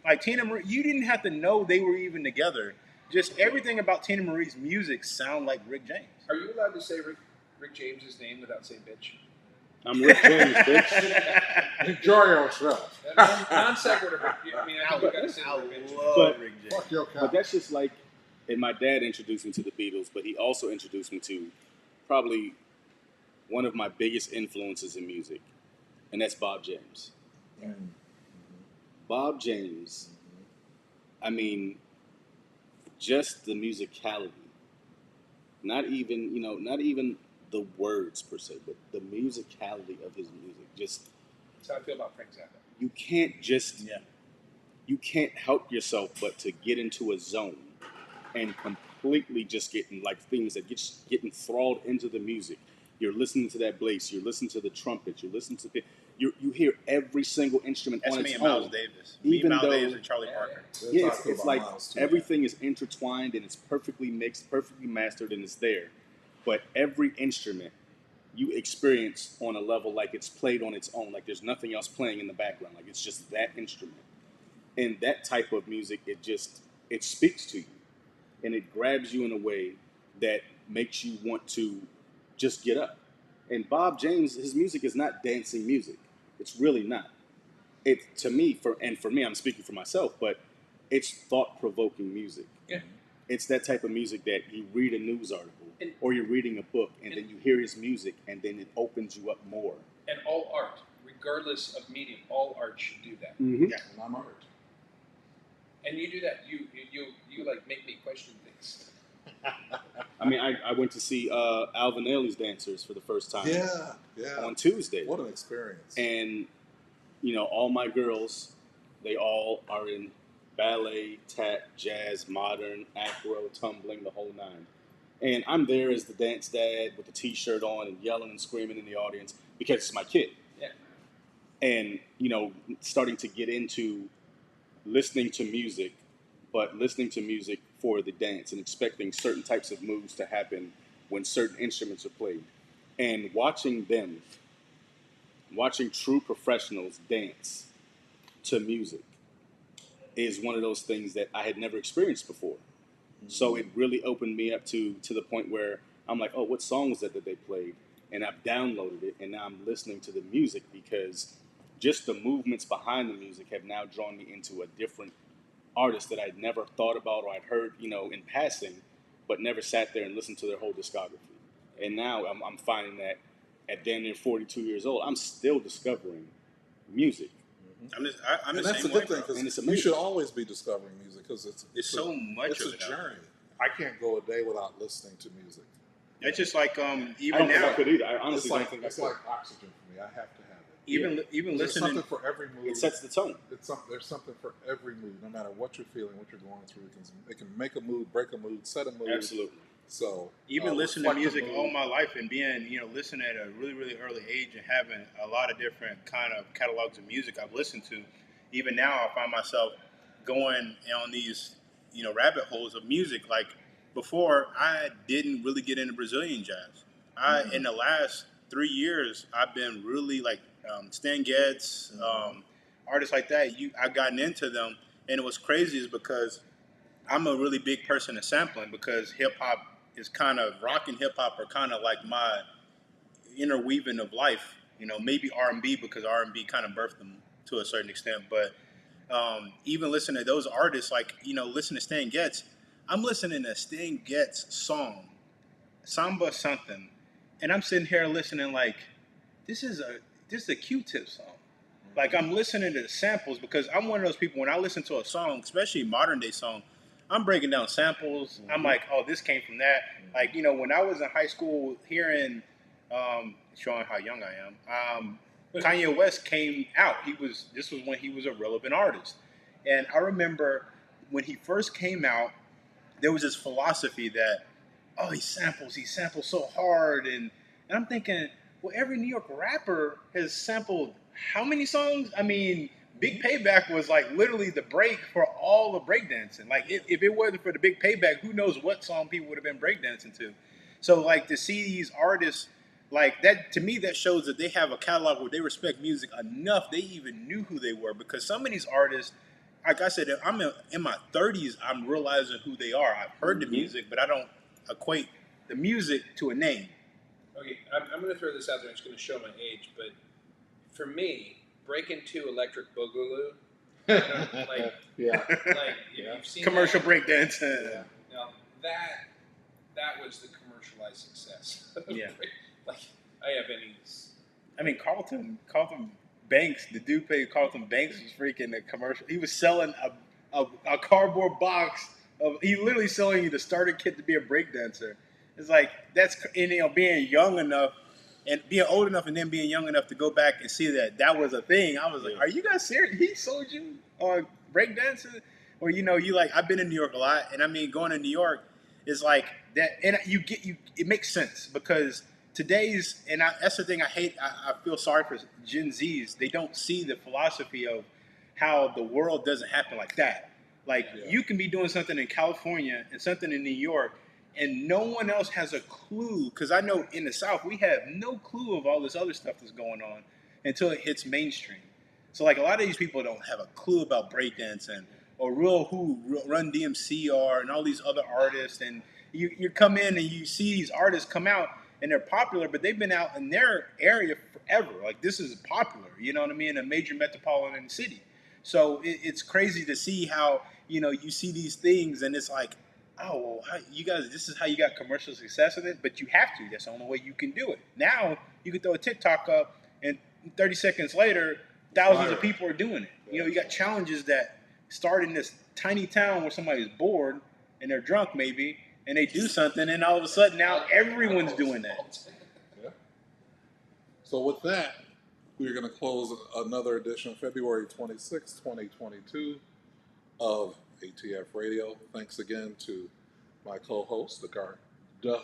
like Tina Marie. You didn't have to know they were even together. Just everything about Tina Marie's music sound like Rick James. Are you allowed to say Rick James's name without saying bitch? I'm Rick James, bitch. Enjoy yourself. Non sequitur, but I mean, I think you gotta say I the word bitch. love But- Rick James. Fuck your cow. But that's just like, and my dad introduced me to the Beatles, but he also introduced me to probably one of my biggest influences in music, and that's Bob James. Bob James, I mean, just the musicality, not even the words per se, but the musicality of his music. Just That's how I feel about Frank Zappa. you can't just Yeah. you can't help yourself but to get into a zone and completely just getting like things that get enthralled into the music. You're listening to that bass, you're listening to the trumpet, you're listening to you hear every single instrument That's on me its and Miles own. Davis. Even Miles though- Davis and Charlie Parker. That's Yeah, how I feel it's about like Miles, too. everything is intertwined and it's perfectly mixed, perfectly mastered, and it's there. But every instrument you experience on a level like it's played on its own, like there's nothing else playing in the background, like it's just that instrument. And that type of music, it speaks to you, and it grabs you in a way that makes you want to just get up. And Bob James, his music is not dancing music. It's really not. It to me, for me, I'm speaking for myself, but it's thought-provoking music. Yeah. It's that type of music that you read a news article And- or you're reading a book, and then you hear his music, and then it opens you up more. And all art, regardless of medium, all art should do that. Mm-hmm. Yeah. And I'm art. And you do that. You like make me question things. I mean, I went to see Alvin Ailey's Dancers for the first time Yeah. on Tuesday. What an experience. And, all my girls, they all are in ballet, tap, jazz, modern, acro, tumbling, the whole nine. And I'm there as the dance dad with the t-shirt on and yelling and screaming in the audience because it's my kid. Yeah. And, starting to get into listening to music, but listening to music for the dance and expecting certain types of moves to happen when certain instruments are played. And watching true professionals dance to music is one of those things that I had never experienced before. So it really opened me up to the point where I'm like, oh, what song was that they played? And I've downloaded it, and now I'm listening to the music because just the movements behind the music have now drawn me into a different artist that I'd never thought about or I'd heard, in passing, but never sat there and listened to their whole discography. And now I'm finding that at damn near 42 years old, I'm still discovering music. I'm And the that's a same good way, thing bro. And it's because you amazing. should always be discovering music because It's so much it's of a it. now. journey. I can't go a day without listening to music. It's just like I don't even think I now, could either. I honestly It's don't like think I it's could. like oxygen for me. I have to have it. even There's listening. something for every mood. It sets the tone. There's something for every mood, no matter what you're feeling, what you're going through. It can make a mood, break a mood, set a mood. Absolutely. So Even listening to reflect the music mood. all my life and being, listening at a really, really early age and having a lot of different kind of catalogs of music I've listened to, even now I find myself going on these, rabbit holes of music. Like before, I didn't really get into Brazilian jazz. In the last 3 years, I've been really like Stan Getz, artists like that. I've gotten into them, and what's crazy is because I'm a really big person in sampling because hip hop is kind of rock and hip hop are kind of like my interweaving of life. Maybe R&B because R&B kind of birthed them to a certain extent. But even listening to those artists, like listen to Stan Getz, I'm listening to Stan Getz song, Samba something, and I'm sitting here listening like this is a Q-Tip song. Like I'm listening to the samples because I'm one of those people when I listen to a song, especially modern day song, I'm breaking down samples. I'm like, oh, this came from that. Like, you know, when I was in high school, hearing, showing how young I am, Kanye West came out. This was when he was a relevant artist, and I remember when he first came out, there was this philosophy that, oh, he samples so hard, and I'm thinking, well, every New York rapper has sampled how many songs? I mean, Big Payback was like literally the break for all the breakdancing. Like, if it wasn't for the Big Payback, who knows what song people would have been breakdancing to. So, like, to see these artists like that, to me, that shows that they have a catalog where they respect music enough they even knew who they were. Because some of these artists, like I said, I'm in my 30s, I'm realizing who they are. I've heard the music, but I don't equate the music to a name. Okay, I'm going to throw this out there. It's going to show my age, but for me, Breaking 2 Electric Boogaloo, you know, like if you've seen Commercial that, breakdancing. Yeah. now that was the commercialized success. Yeah. Like, I have any. I mean, Carlton Banks, the dude played Carlton Banks was freaking a commercial. He was selling a cardboard box of. He literally selling you the starter kit to be a breakdancer. It's like that's, and, you know, being young enough and being old enough and then being young enough to go back and see that was a thing. I was like, are you guys serious? He sold you on breakdancing? Or, you know, you like, I've been in New York a lot, and I mean, going to New York is like that, and it makes sense because today's, and that's the thing I hate. I feel sorry for Gen Zs. They don't see the philosophy of how the world doesn't happen like that. Like, you can be doing something in California and something in New York, and no one else has a clue. Because I know in the South, we have no clue of all this other stuff that's going on until it hits mainstream. So, like, a lot of these people don't have a clue about breakdancing or who Run DMC are and all these other artists. And you come in and you see these artists come out, and they're popular, but they've been out in their area forever. Like, this is popular, you know what I mean, in a major metropolitan city. So it's crazy to see how, you know, you see these things and it's like, oh, well, you guys, this is how you got commercial success with it, but you have to. That's the only way you can do it. Now, you can throw a TikTok up, and 30 seconds later, thousands of people are doing it. You know, you got challenges that start in this tiny town where somebody's bored and they're drunk maybe, and they do something, and all of a sudden now everyone's doing that. Yeah. So with that, we're going to close another edition, February 26, 2022 of ATF Radio. Thanks again to my co-host, the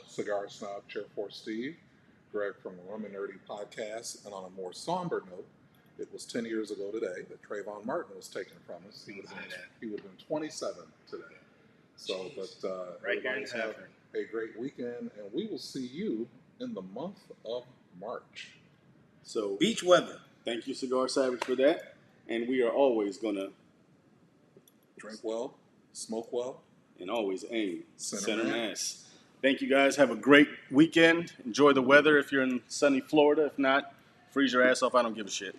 Cigar Snob, Chairforce Steve, Greg from the Rum and Nerdy podcast. And on a more somber note, it was 10 years ago today that Trayvon Martin was taken from us. He would have been 27 today. So, but everybody have a great weekend, and we will see you in the month of March. So Beach weather. thank you, Cigar Savage, for that. And we are always going to Drink well, smoke well, and always aim Center mass. Thank you, guys. Have a great weekend. Enjoy the weather if you're in sunny Florida. If not, freeze your ass off. I don't give a shit.